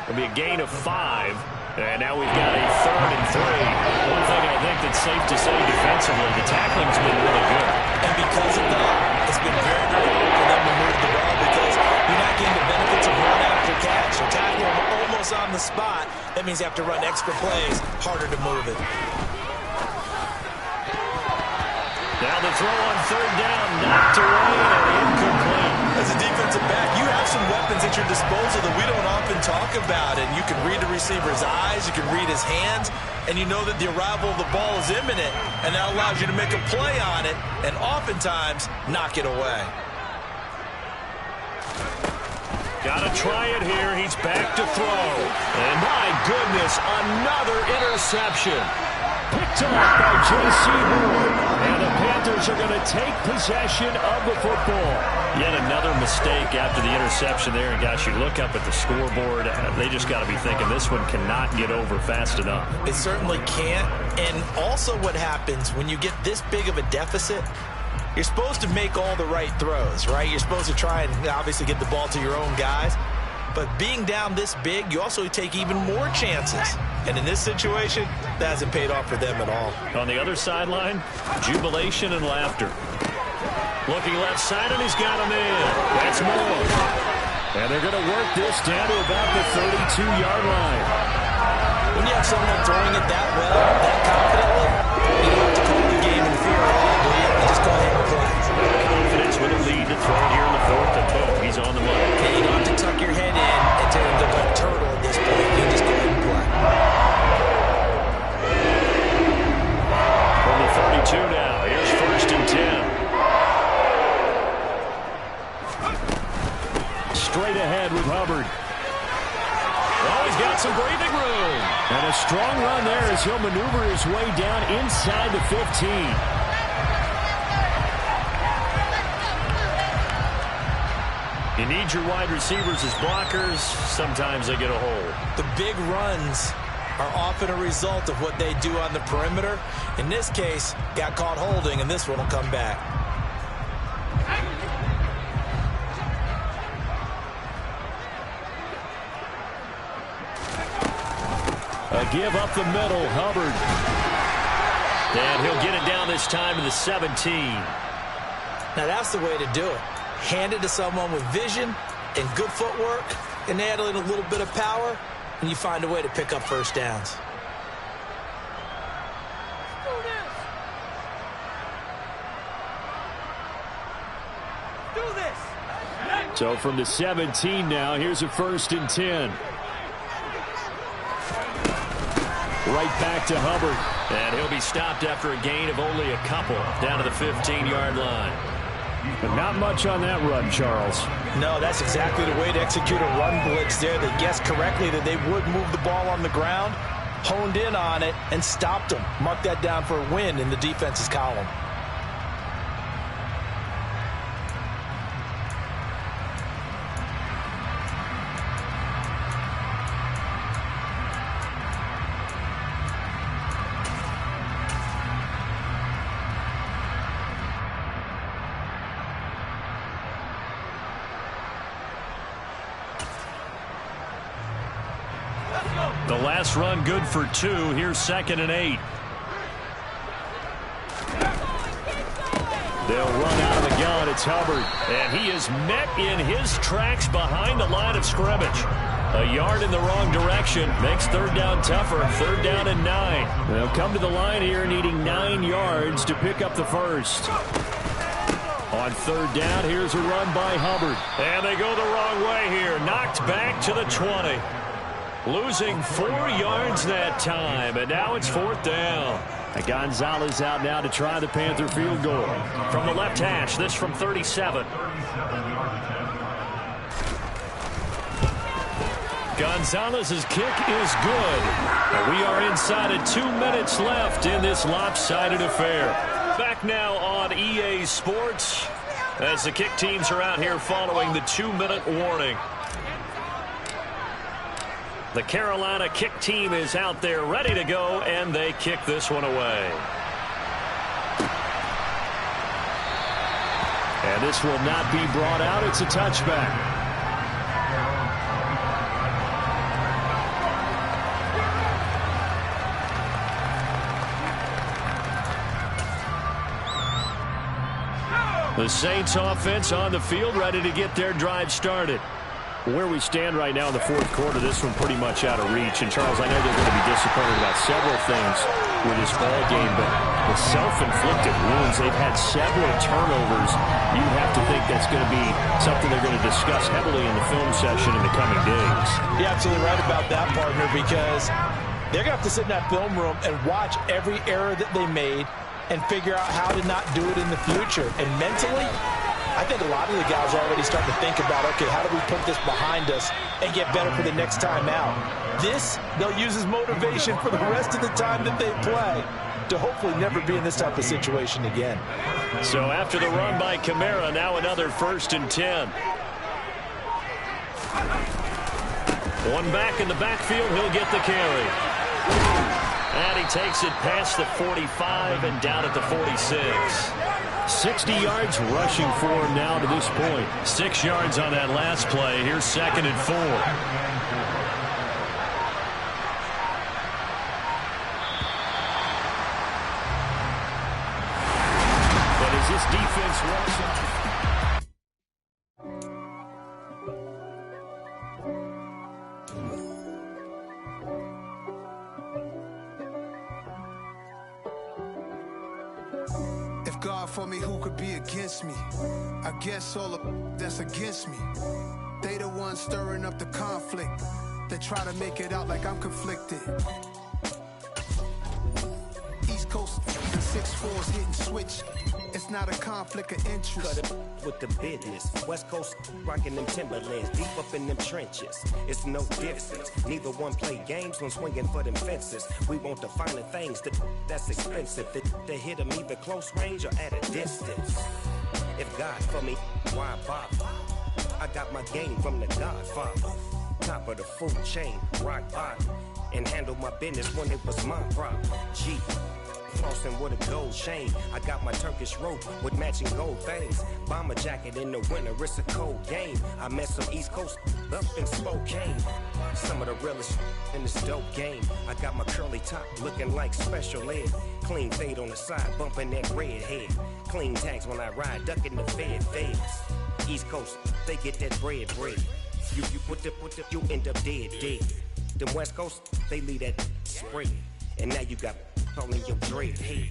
It'll be a gain of 5. And now we've got a 3rd and 3. One thing I think that's safe to say defensively, the tackling's been really good. And because of that, it's been very, very hard for them to move the ball because you're not getting the benefits of run after catch. So tackling them almost on the spot, that means you have to run extra plays, harder to move it. Now the throw on 3rd down, knocked away and incomplete. As a defensive back, you have some weapons at your disposal that we don't often talk about. And you can read the receiver's eyes, you can read his hands, and you know that the arrival of the ball is imminent, and that allows you to make a play on it and oftentimes knock it away. Got to try it here. He's back to throw. And my goodness, another interception. Picked off by J.C. Moore. And the Panthers are going to take possession of the football. Yet another mistake after the interception there. And gosh, you look up at the scoreboard, they just got to be thinking this one cannot get over fast enough. It certainly can't. And also what happens when you get this big of a deficit, you're supposed to make all the right throws, right? You're supposed to try and obviously get the ball to your own guys. But being down this big, you also take even more chances. And in this situation, that hasn't paid off for them at all. On the other sideline, jubilation and laughter. Looking left side, and he's got him in. That's Moore. And they're going to work this down to about the 32-yard line. When you have someone throwing it that well, that confidently, you don't have to call the game in fear at all, do you? You just go ahead and play. Confidence with a lead to throw it here in the 4th, and boom, he's on the money. Yeah, you don't have to tuck your head in and turn into a turtle at this point. You just go ahead and play. From the 32 now, here's 1st and 10. Straight ahead with Hubbard. Oh, he's got some breathing room. And a strong run there as he'll maneuver his way down inside the 15. You need your wide receivers as blockers. Sometimes they get a hold. The big runs are often a result of what they do on the perimeter. In this case, got caught holding, and this one will come back. A give up the middle, Hubbard. And he'll get it down this time to the 17. Now that's the way to do it. Hand it to someone with vision and good footwork, and add in a little bit of power, and you find a way to pick up first downs. So from the 17 now, here's a 1st and 10. Right back to Hubbard. And he'll be stopped after a gain of only a couple down to the 15-yard line. But not much on that run, Charles. No, that's exactly the way to execute a run blitz there. They guessed correctly that they would move the ball on the ground, honed in on it, and stopped them. Mark that down for a win in the defense's column. The last run good for 2. Here's 2nd and 8. They'll run out of the gun. It's Hubbard. And he is met in his tracks behind the line of scrimmage. A yard in the wrong direction makes 3rd down tougher. 3rd down and 9. They'll come to the line here needing 9 yards to pick up the first. On 3rd down, here's a run by Hubbard. And they go the wrong way here. Knocked back to the 20. Losing 4 yards that time, and now it's 4th down. And Gonzalez out now to try the Panther field goal. From the left hash, this from 37. Gonzalez's kick is good. And we are inside of 2 minutes left in this lopsided affair. Back now on EA Sports as the kick teams are out here following the 2-minute warning. The Carolina kick team is out there ready to go, and they kick this one away. And this will not be brought out. It's a touchback. The Saints offense on the field ready to get their drive started. Where we stand right now in the 4th quarter, this one pretty much out of reach. And, Charles, I know they're going to be disappointed about several things with this ball game, but the self-inflicted wounds, they've had several turnovers. You have to think that's going to be something they're going to discuss heavily in the film session in the coming days. You're absolutely right about that, partner, because they're going to have to sit in that film room and watch every error that they made and figure out how to not do it in the future. And mentally, I think a lot of the guys are already starting to think about, okay, how do we put this behind us and get better for the next time out? This, they'll use as motivation for the rest of the time that they play to hopefully never be in this type of situation again. So after the run by Kamara, now another 1st and 10. One back in the backfield, he'll get the carry. And he takes it past the 45 and down at the 46. 60 yards rushing for him now to this point. 6 yards on that last play. Here's 2nd and 4. But as this defense runs... God for me, who could be against me? I guess all of that's against me. They the ones stirring up the conflict. They try to make it out like I'm conflicted. East Coast, the 6'4's hitting switch. It's not a conflict of interest. Cut it with the business. West Coast rocking them Timberlands, deep up in them trenches. It's no difference. Neither one play games when swinging for them fences. We want the finer things that's expensive. They hit them either close range or at a distance. If God for me, why bother? I got my game from the Godfather. Top of the food chain, rock bottom. And handle my business when it was my problem. G. Flossing with a gold chain. I got my Turkish rope with matching gold things. Bomber jacket in the winter, it's a cold game. I met some East Coast up in Spokane. Some of the realest in this dope game. I got my curly top looking like special ed. Clean fade on the side, bumping that red head. Clean tags when I ride, ducking the feds. East Coast, they get that bread. You end up dead. Them West Coast, they lead that spring. And now you got all in your dread head.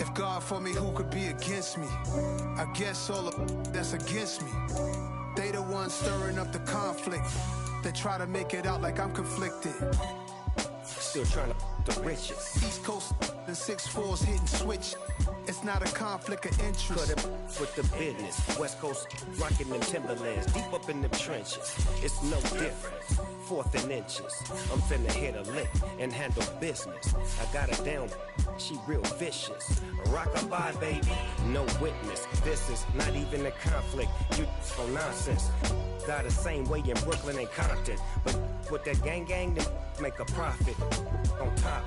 If God for me, who could be against me? I guess all of that's against me. They the ones stirring up the conflict. They try to make it out like I'm conflicted. Still trying to the riches. East Coast and 6'4s hitting switch. It's not a conflict of interest. Cut it with the business. West Coast rocking them Timberlands, deep up in them trenches. It's no different. Fourth and inches. I'm finna hit a lick and handle business. I got her down. She real vicious. Rock-a-bye, baby. No witness. This is not even a conflict. You for nonsense. Got the same way in Brooklyn and Compton. But with that gang, then make a profit. On top,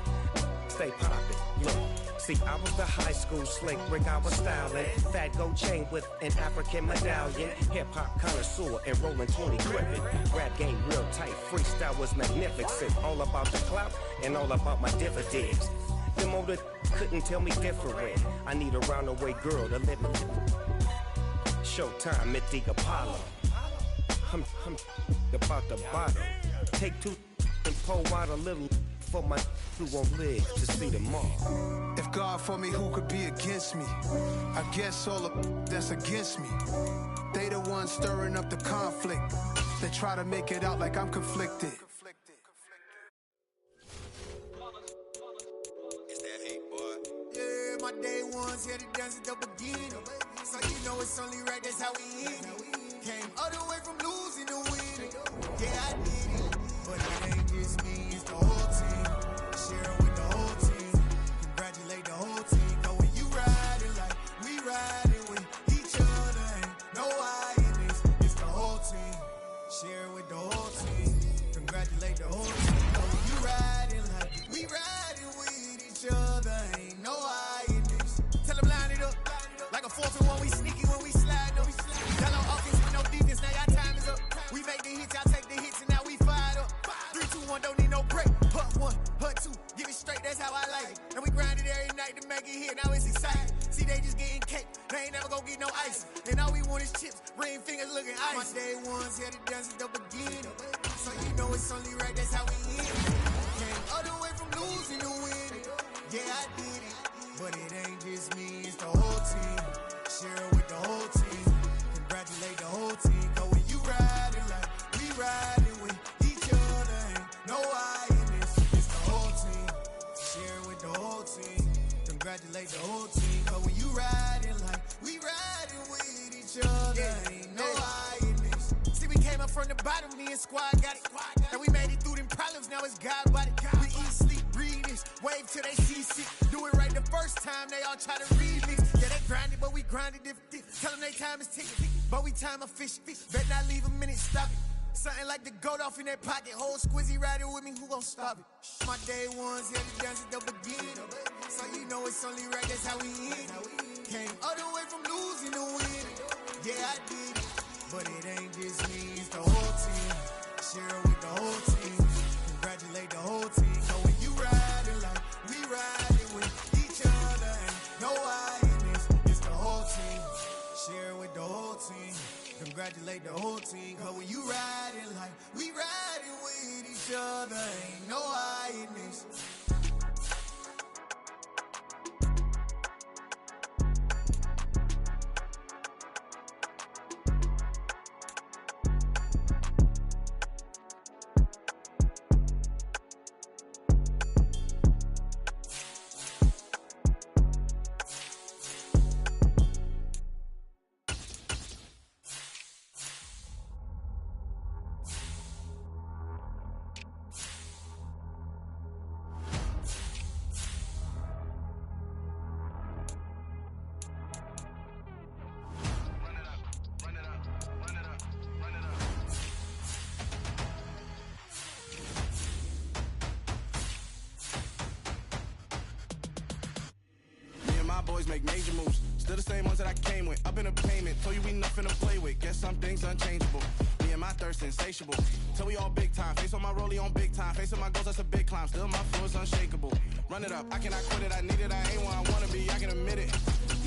stay poppin'. Look, see, I was the high school slick Rick, I was styling. Fat gold chain with an African medallion. Hip-hop connoisseur and rolling 20 crippin'. Rap game real tight, freestyle was magnificent. All about the clout and all about my dividends. Them older couldn't tell me different. I need a roundaway girl to live with. Showtime at the Apollo. I'm about the bottom. Take two and pour out a little for my who won't live to see tomorrow. If God for me, who could be against me? I guess all of that's against me. They the ones stirring up the conflict. They try to make it out like I'm conflicted. My day ones here to dance at the beginning. So you know it's only right, that's how we end it. Came all the way from losing to winning. Yeah, I did it. But it ain't just me, it's the whole team. Sharing with the whole team. Congratulate the whole team. Cause when you riding like we riding with each other, ain't no I in this. It's the whole team. Share with the whole team. Congratulate the whole team. Cause when you riding like we riding with each other, ain't no I. Like a 4th and 1, we sneaky when we slide. No, we slide. Got no offense with no defense, now y'all time is up. We make the hits, y'all take the hits, and now we fired up. 3, 2, 1, don't need no break. Hut 1, hut 2, give it straight, that's how I like it. And we grind it every night to make it here, now it's exciting. See, they just getting cake, they ain't never gonna get no ice. And all we want is chips, ring fingers looking ice. My day ones here to dance at the beginning. So you know it's only right, that's how we end it. Came all the way from losing to winning. Yeah, I did it. But it ain't just me, it's the whole team. Share with the whole team. Congratulate the whole team. Cause when you riding like we riding with each other, ain't no I in this. It's the whole team. Share with the whole team. Congratulate the whole team. Cause when you riding like we riding with each other, ain't no I in this. See, we came up from the bottom, me and squad got it. And we made it through them problems, now it's God body. We eat, sleep, breathe this. Wave till they see sick. Do it right the first time, they all try to remix. Yeah, they grinded, but we grinded different. Tell them they time is ticking, but we time a fish. Bet not leave a minute, stop it. Something like the goat off in that pocket. Whole squizzy riding with me, who gon' stop it? My day ones here to dance at the beginning. So you know it's only right, that's how we end it. Came all the way from losing to winning. Yeah, I did it. But it ain't just me, it's the whole team. Share with the whole team. Congratulate the whole team. So when you riding like we riding with each other, ain't no I in this. It's the whole team. Share with the whole team. Congratulate the whole team. Cause when you riding like we riding with each other, ain't no I in this. Boys make major moves, still the same ones that I came with. Up in a payment, told you we nothing to play with. Guess some things unchangeable. Me and my thirst insatiable. Till we all big time. Face on my rollie on big time. Facing my goals, that's a big climb. Still my flow is unshakable. Run it up, I cannot quit it. I need it, I ain't where I wanna be. I can admit it.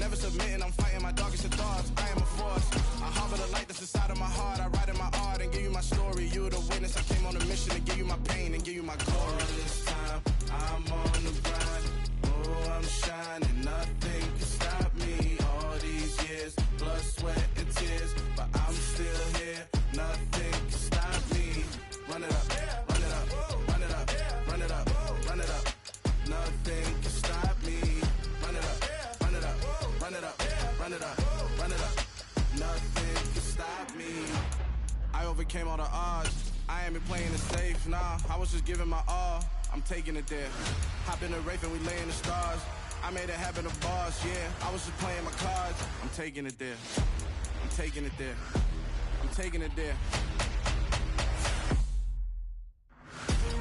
Never submitting, I'm fighting my darkest of thoughts. I am a force. I harbor the light that's inside of my heart. I write in my art and give you my story. You the witness, I came on a mission. motivation to give you my pain and give you my glory. All this time, I'm on the grind. Oh, I'm shining, nothing can stop me. All these years, blood, sweat, and tears, but I'm still here. Nothing can stop me. Run it up, run it up, run it up, run it up, run it up. Nothing can stop me. Run it up, run it up, run it up, run it up, run it up. Nothing can stop me. I overcame all the odds. I ain't been playing it safe, nah. I was just giving my all. I'm taking it there. Hop in the Wraith and we lay in the stars. I made it happen to boss, yeah. I was just playing my cards. I'm taking it there. I'm taking it there. I'm taking it there.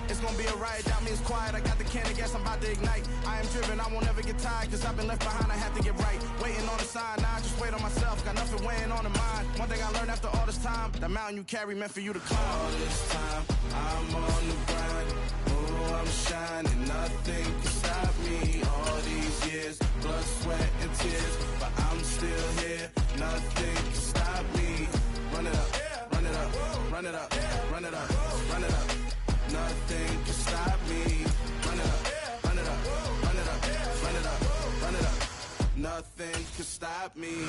It's gonna be a riot, that means quiet. I got the can of gas, I'm about to ignite. I am driven, I won't ever get tired, cause I've been left behind, I have to get right. Waiting on the sign, now I just wait on myself. Got nothing weighing on the mind. One thing I learned after all this time, the mountain you carry meant for you to climb. All this time, I'm on the grind. Oh, I'm shining, nothing can stop me. All these years, blood, sweat, and tears, but I'm still here. Nothing can stop me. Run it up, run it up, run it up, run it up, run it up. Nothing can stop me. Run it up, run it up, run it up, run it up, run it up. Nothing can stop me.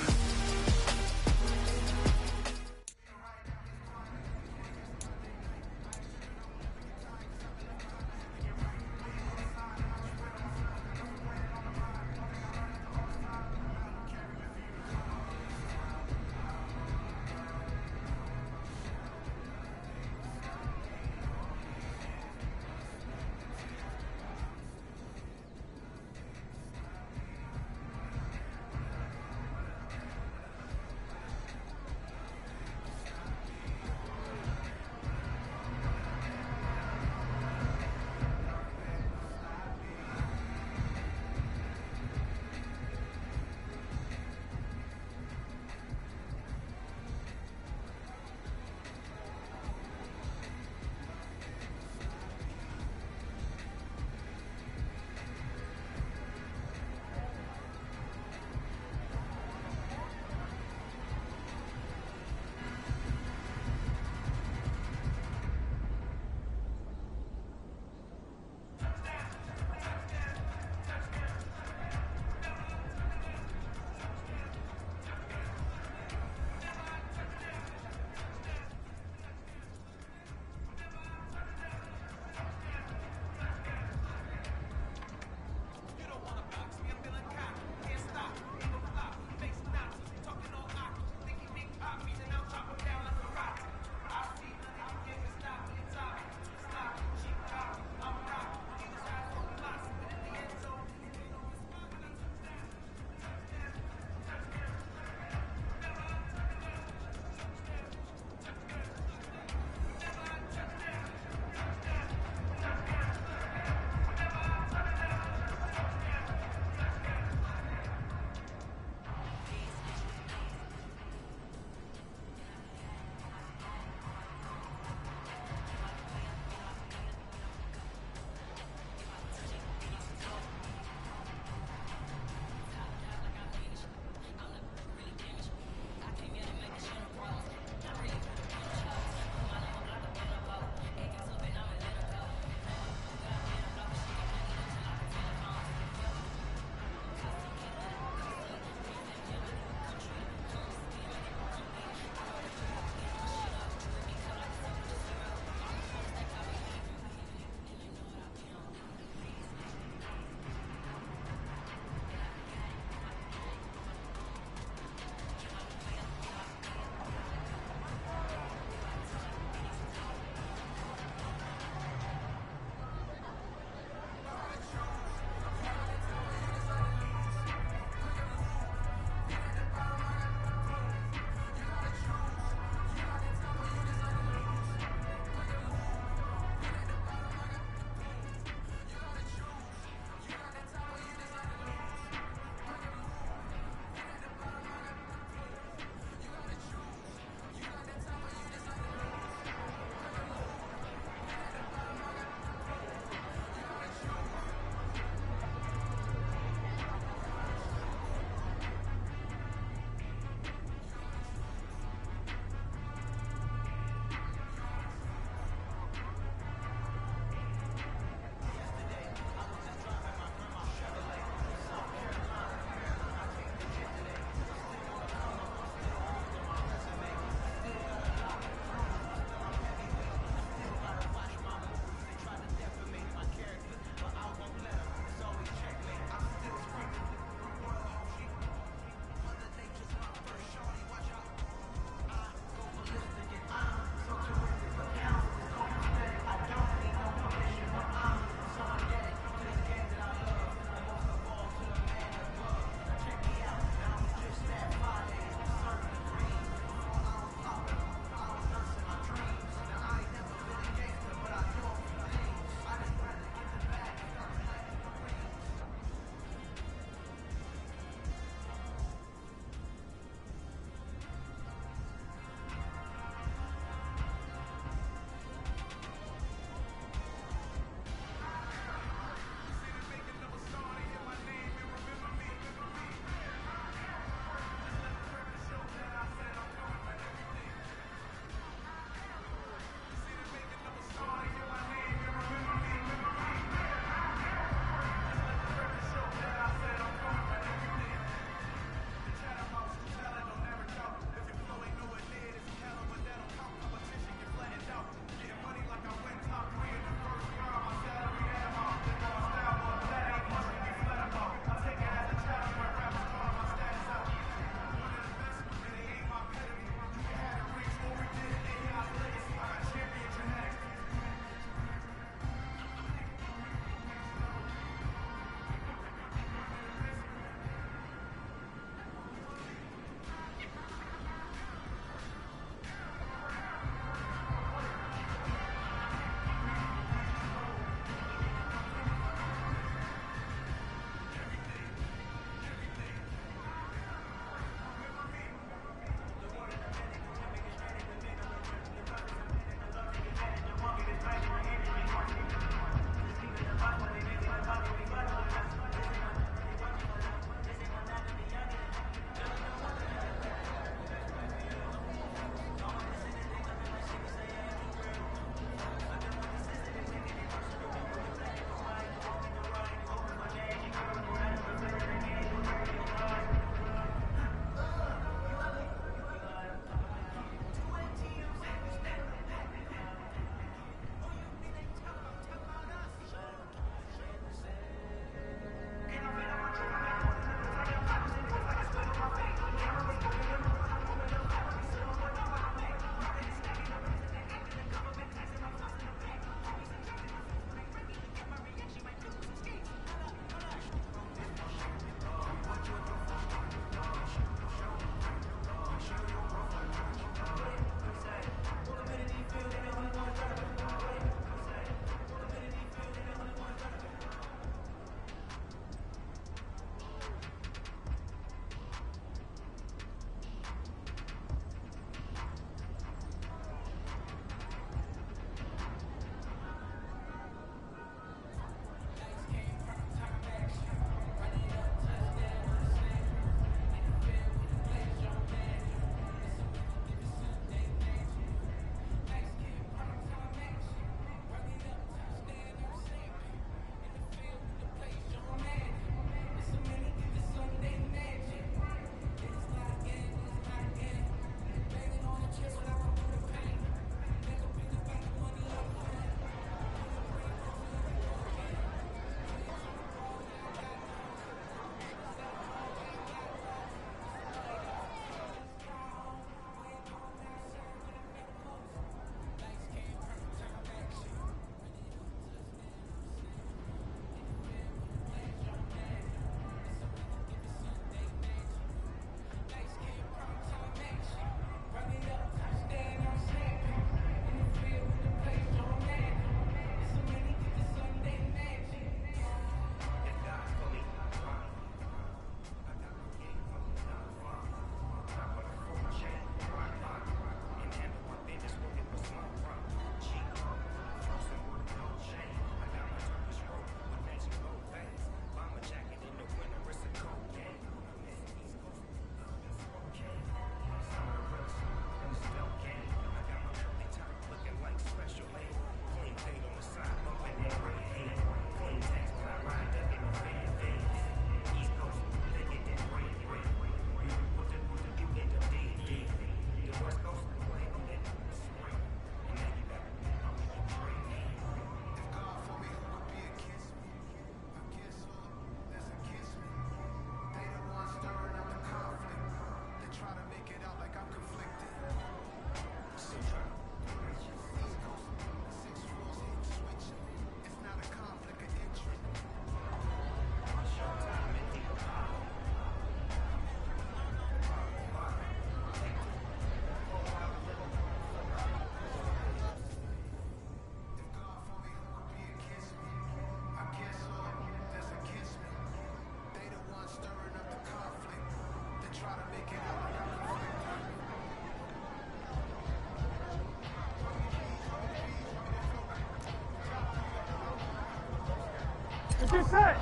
What's your set?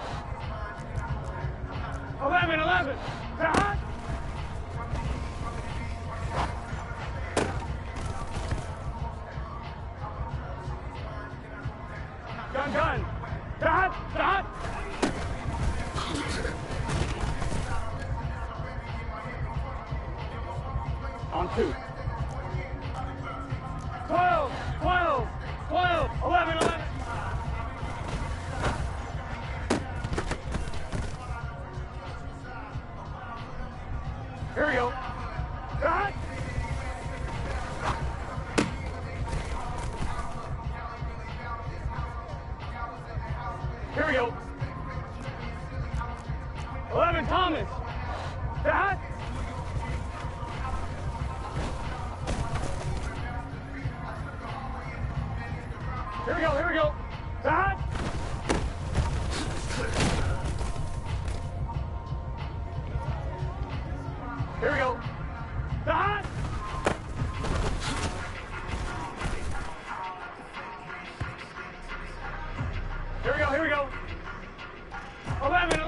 11. Hot. Gun. Hot. On 2. 12. 11. Here we go. Hot. Here we go. 11, Thomas. Hot. Here we go. Hot. Here we go. Hot. Here we go. 11.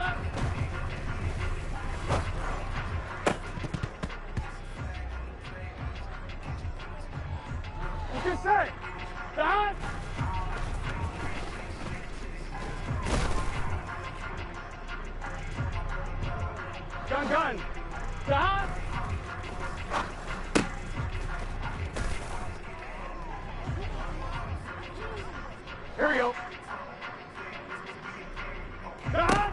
What's your set? Hot. Gun. Hot. Here we go. Hot.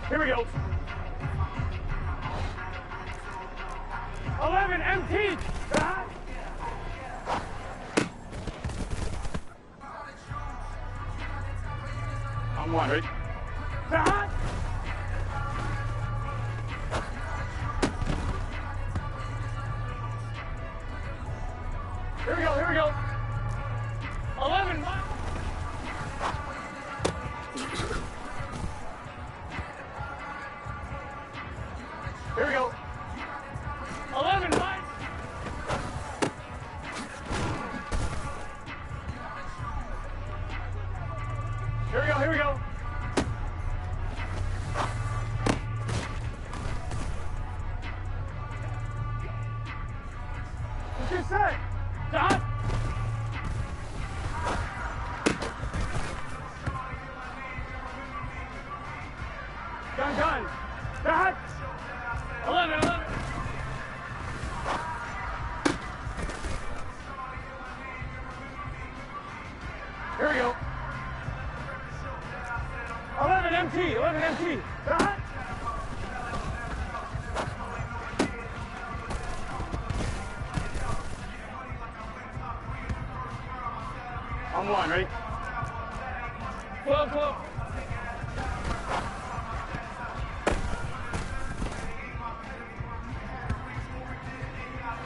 Here we go. 11, MT. Hot. On 1, ready? Hot. Here we go. 11, 1. Here we go. 11, 1. Here we go. What's your set? Hot. Gun. Hot. 11. Here we go. 11 MT. Hot. On 1, ready? 12.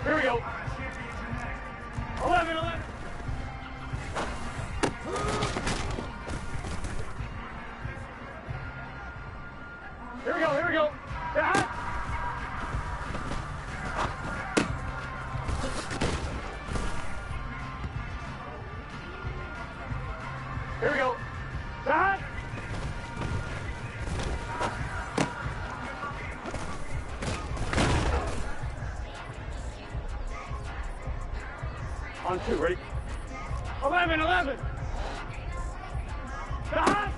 Here we go. 11. Here we go. Hot. Here we go. Hot. On 2, ready? 11. Hot.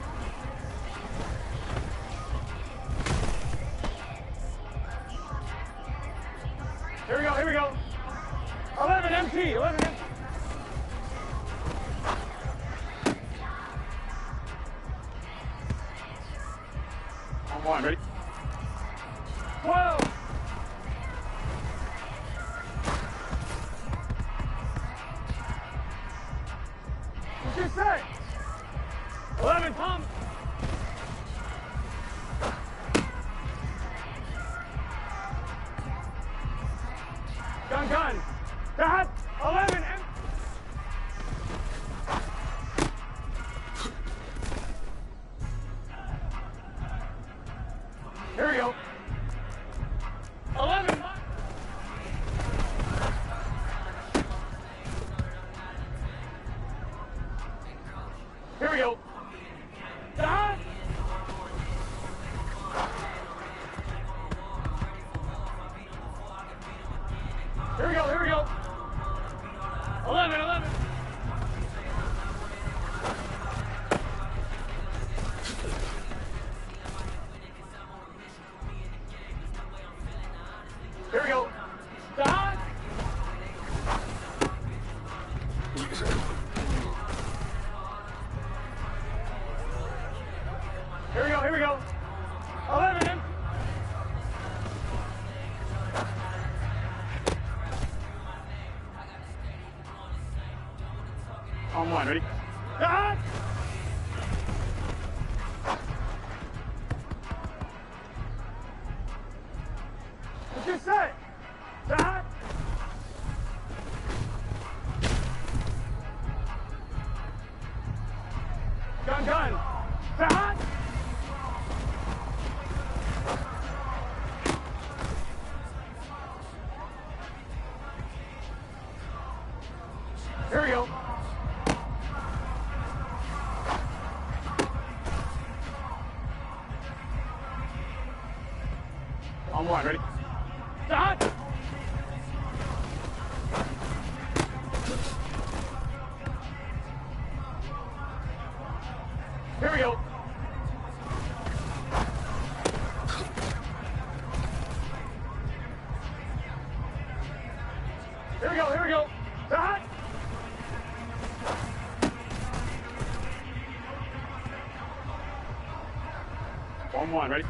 Here we go. 11 MT. On 1, ready? 12. What's your set? 11, Tom. Gun. Hot. 11. Here we go. 11. Here we go. Done. Here we go, here we go. 11, 11. Here we go. Done. Here we go, here we go. 11. On one, ready? Done. What's your set? Done. Gun, gun. Done. Here we go. On one, ready? Done. Here we go. Here we go, here we go. Done. On one, ready?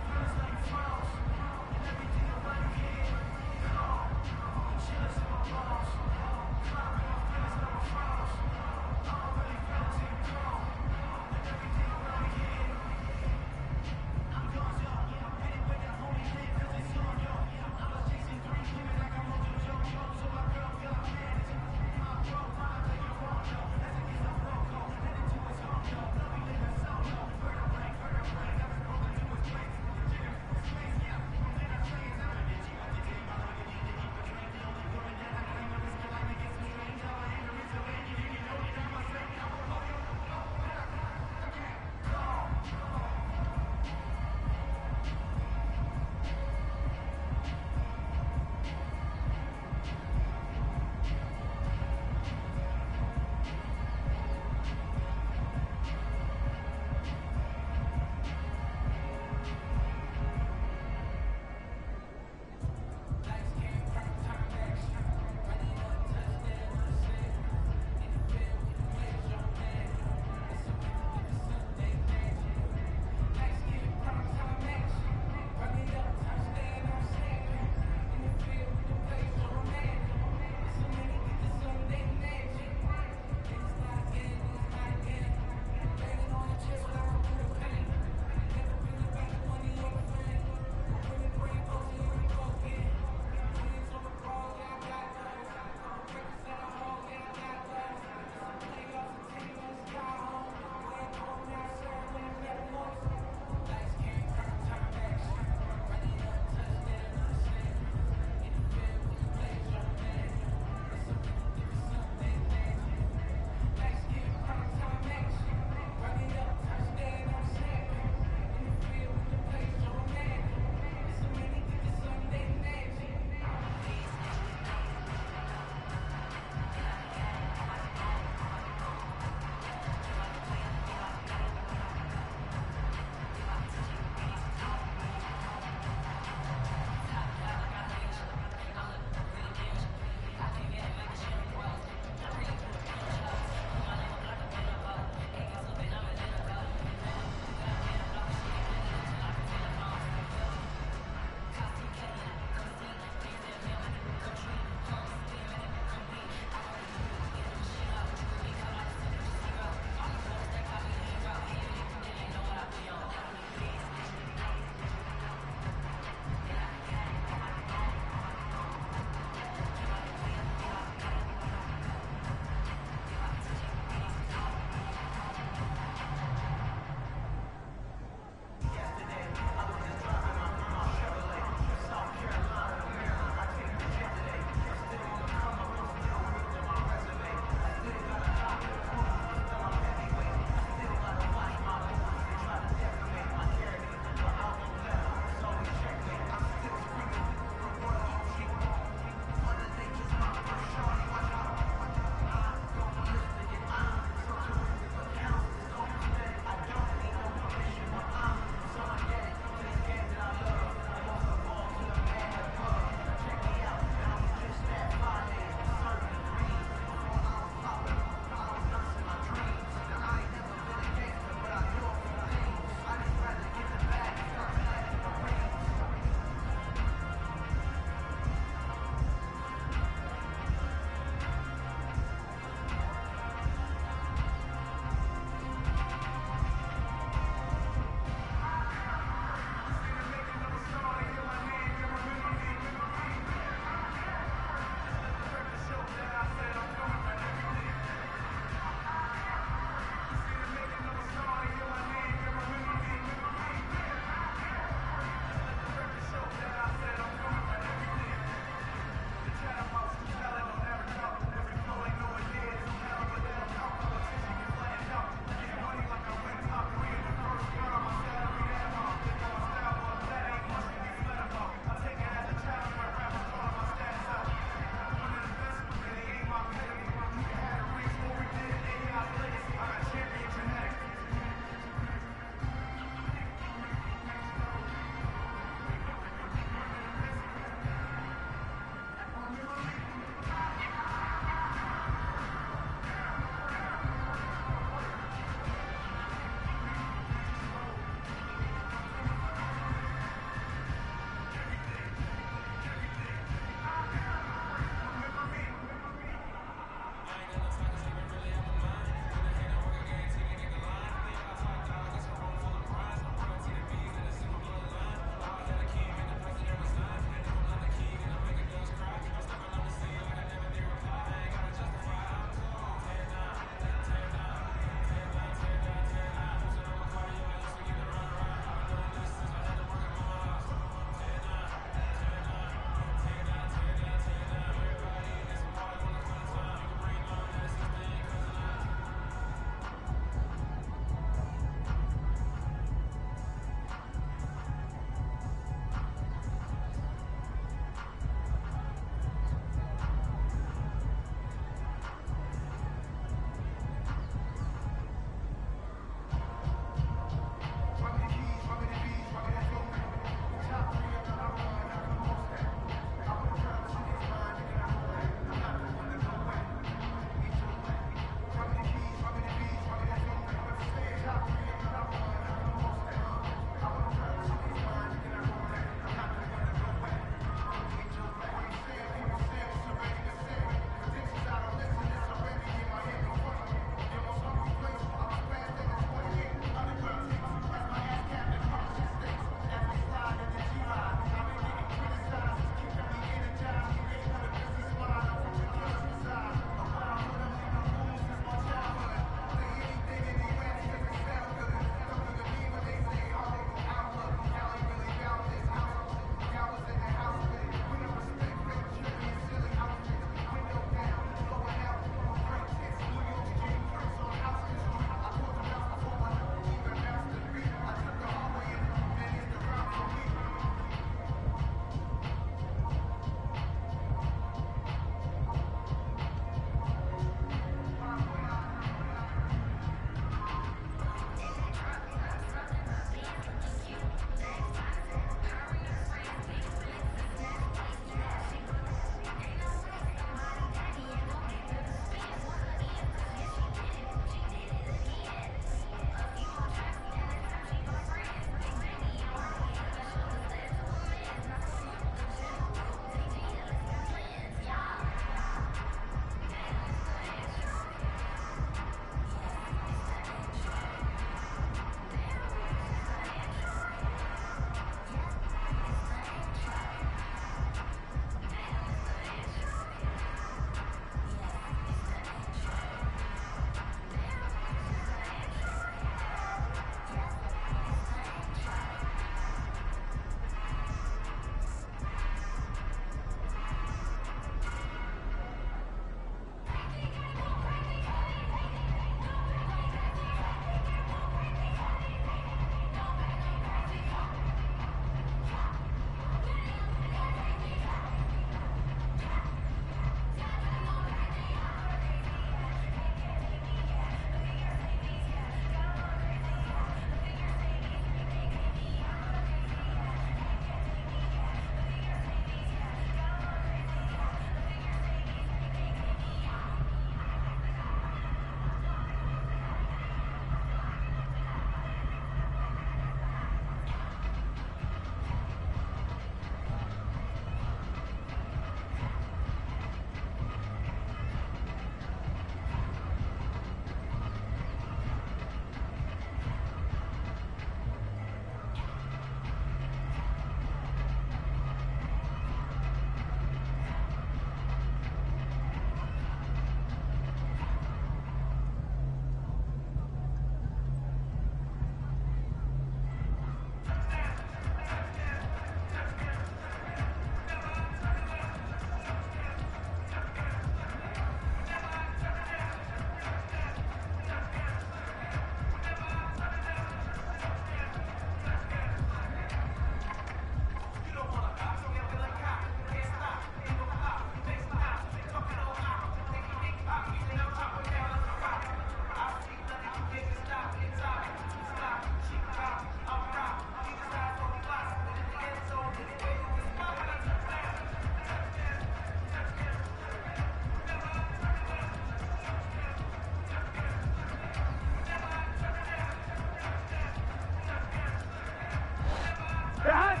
Behind.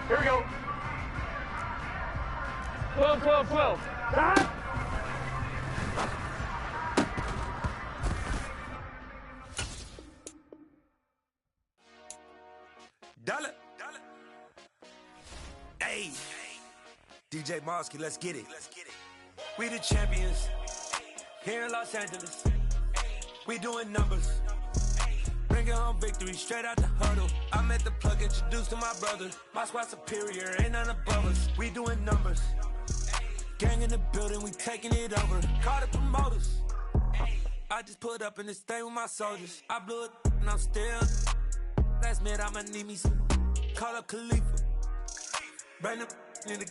Here we go. 12, 12, 12. Behind. Dollar. Hey. DJ Mosky, let's get it. We the champions here in Los Angeles. We doing numbers. Bringing home victory straight out the huddle. I met the plug, introduced to my brother. My squad superior, ain't none above us. We doing numbers. Gang in the building, we taking it over. Call the promoters. I just put up in this thing with my soldiers. I blew it and I'm still. Last minute I'ma need me some. Call up Khalifa. Bring the in the.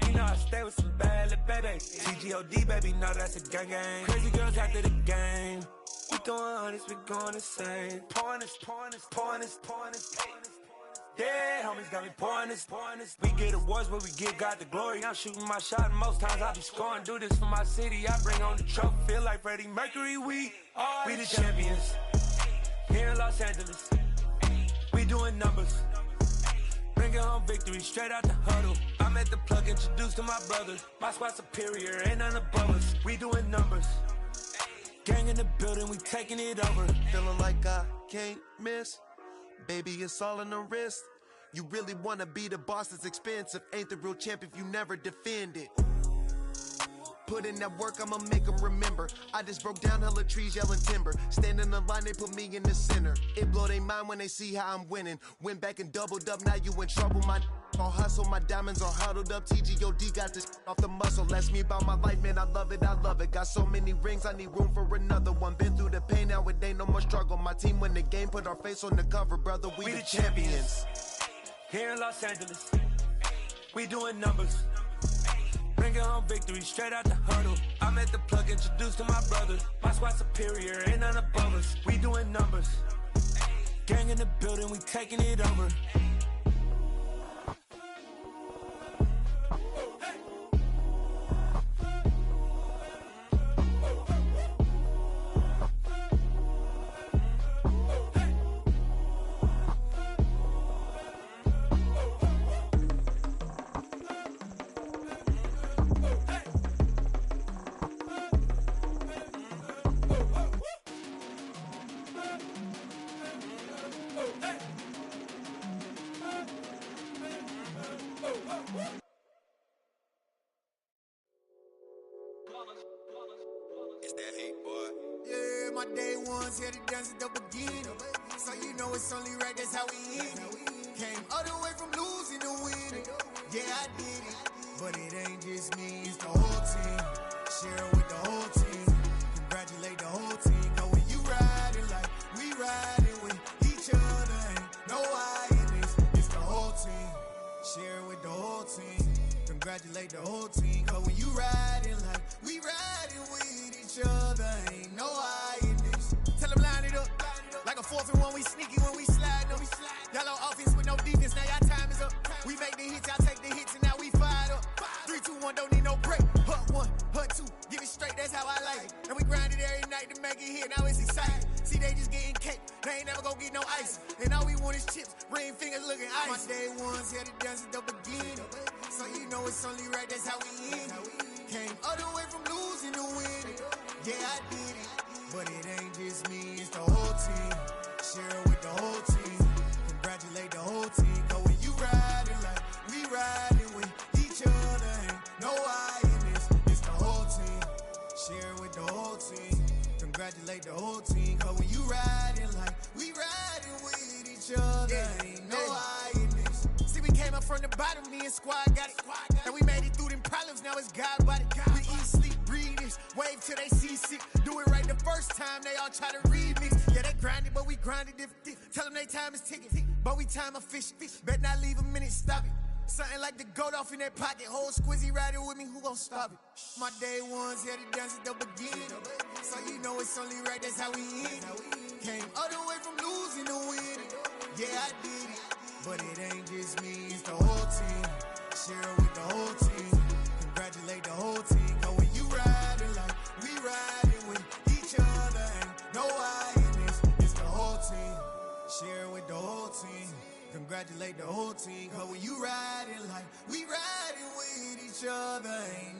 You know I stay with some bad little baby. TGOD baby, know that's a gang gang. Crazy girls after the game. We throwing hundreds, we going insane. Pouring this. Yeah, homies got me pouring this. We get awards, but we give God the glory. I'm shooting my shot, and most times I be scoring. Do this for my city, I bring on the trophy. Feel like Freddie Mercury, we the champions here in Los Angeles. We doing numbers. Bringing home victory straight out the huddle. I met the plug, introduced to my brother. My squad superior, ain't none above us. We doing numbers. Gang in the building, we taking it over. Feeling like I can't miss. Baby, it's all in the wrist. You really wanna be the boss, it's expensive. Ain't the real champ if you never defend it. Put in that work, I'ma make them remember. I just broke down hella trees, yelling timber. Stand in the line, they put me in the center. It blow their mind when they see how I'm winning. Went back and doubled up, now you in trouble. My all hustle, my diamonds are huddled up. TGOD got this off the muscle. That's me about my life, man, I love it. Got so many rings, I need room for another one. Been through the pain, now it ain't no more struggle. My team win the game, put our face on the cover, brother. We the champions. Here in Los Angeles, we doing numbers. Bringing home victory straight out the huddle. I met the plug, introduced to my brother. My squad superior, ain't none above us. We doing numbers. Gang in the building, we taking it over. It's that hate, boy. Yeah, my day ones here to dance at the beginning. So you know it's only right, that's how we end it. Came all the way from losing to winning. Yeah, I did it. But it ain't just me, it's the whole team. Share it with the whole team. Congratulate the whole team. Cause when you riding like we riding with each other, ain't no I in this. It's the whole team. Share it with the whole team. Congratulate the whole team. Cause when you riding like we riding with each other, ain't no I in this. Tell them line it up. Like a 4th and 1, we sneaky when we slide up. Y'all on offense with no defense, now y'all time is up. We make the hits, y'all take the hits, and now we fired up. 3, 2, 1, don't need no break. Hut 1, hut 2, give it straight, that's how I like it. And we grind it every night to make it hit, now it's exciting. See, they just getting cake, they ain't never gonna get no ice. And all we want is chips, ring fingers looking ice. My day ones here to dance at the beginning. So you know it's only right, that's how we end it. Came all the way from losing to winning. Yeah, I did it. But it ain't just me, it's the whole team. Share it with the whole team. Congratulate the whole team. Cause when you riding like we riding with each other, ain't no I in this. It's the whole team. Share it with the whole team. Congratulate the whole team. Cause when you riding like we riding with each other, ain't no I in this. See, we came up from the bottom, me and squad got it. And we made it through them problems, now it's God body. We eat, sleep, breathe this, wave till they see sick. Do it right the first time, they all try to remix. Yeah, they grinded, but we grinded different. Tell them they time is ticking, but we time efficient. Bet not leave a minute, stop it. Something like the goat off in that pocket. Whole squizzy riding with me, who gon' stop it? My day ones here to dance at the beginning. So you know it's only right, that's how we end it. Came all the way from losing to winning. Yeah, I did it. But it ain't just me, it's the whole team. Share it with the whole team. Congratulate the whole team. Cause when you riding like we riding with isolate the whole team. Cause when you riding like we riding with each other, ain't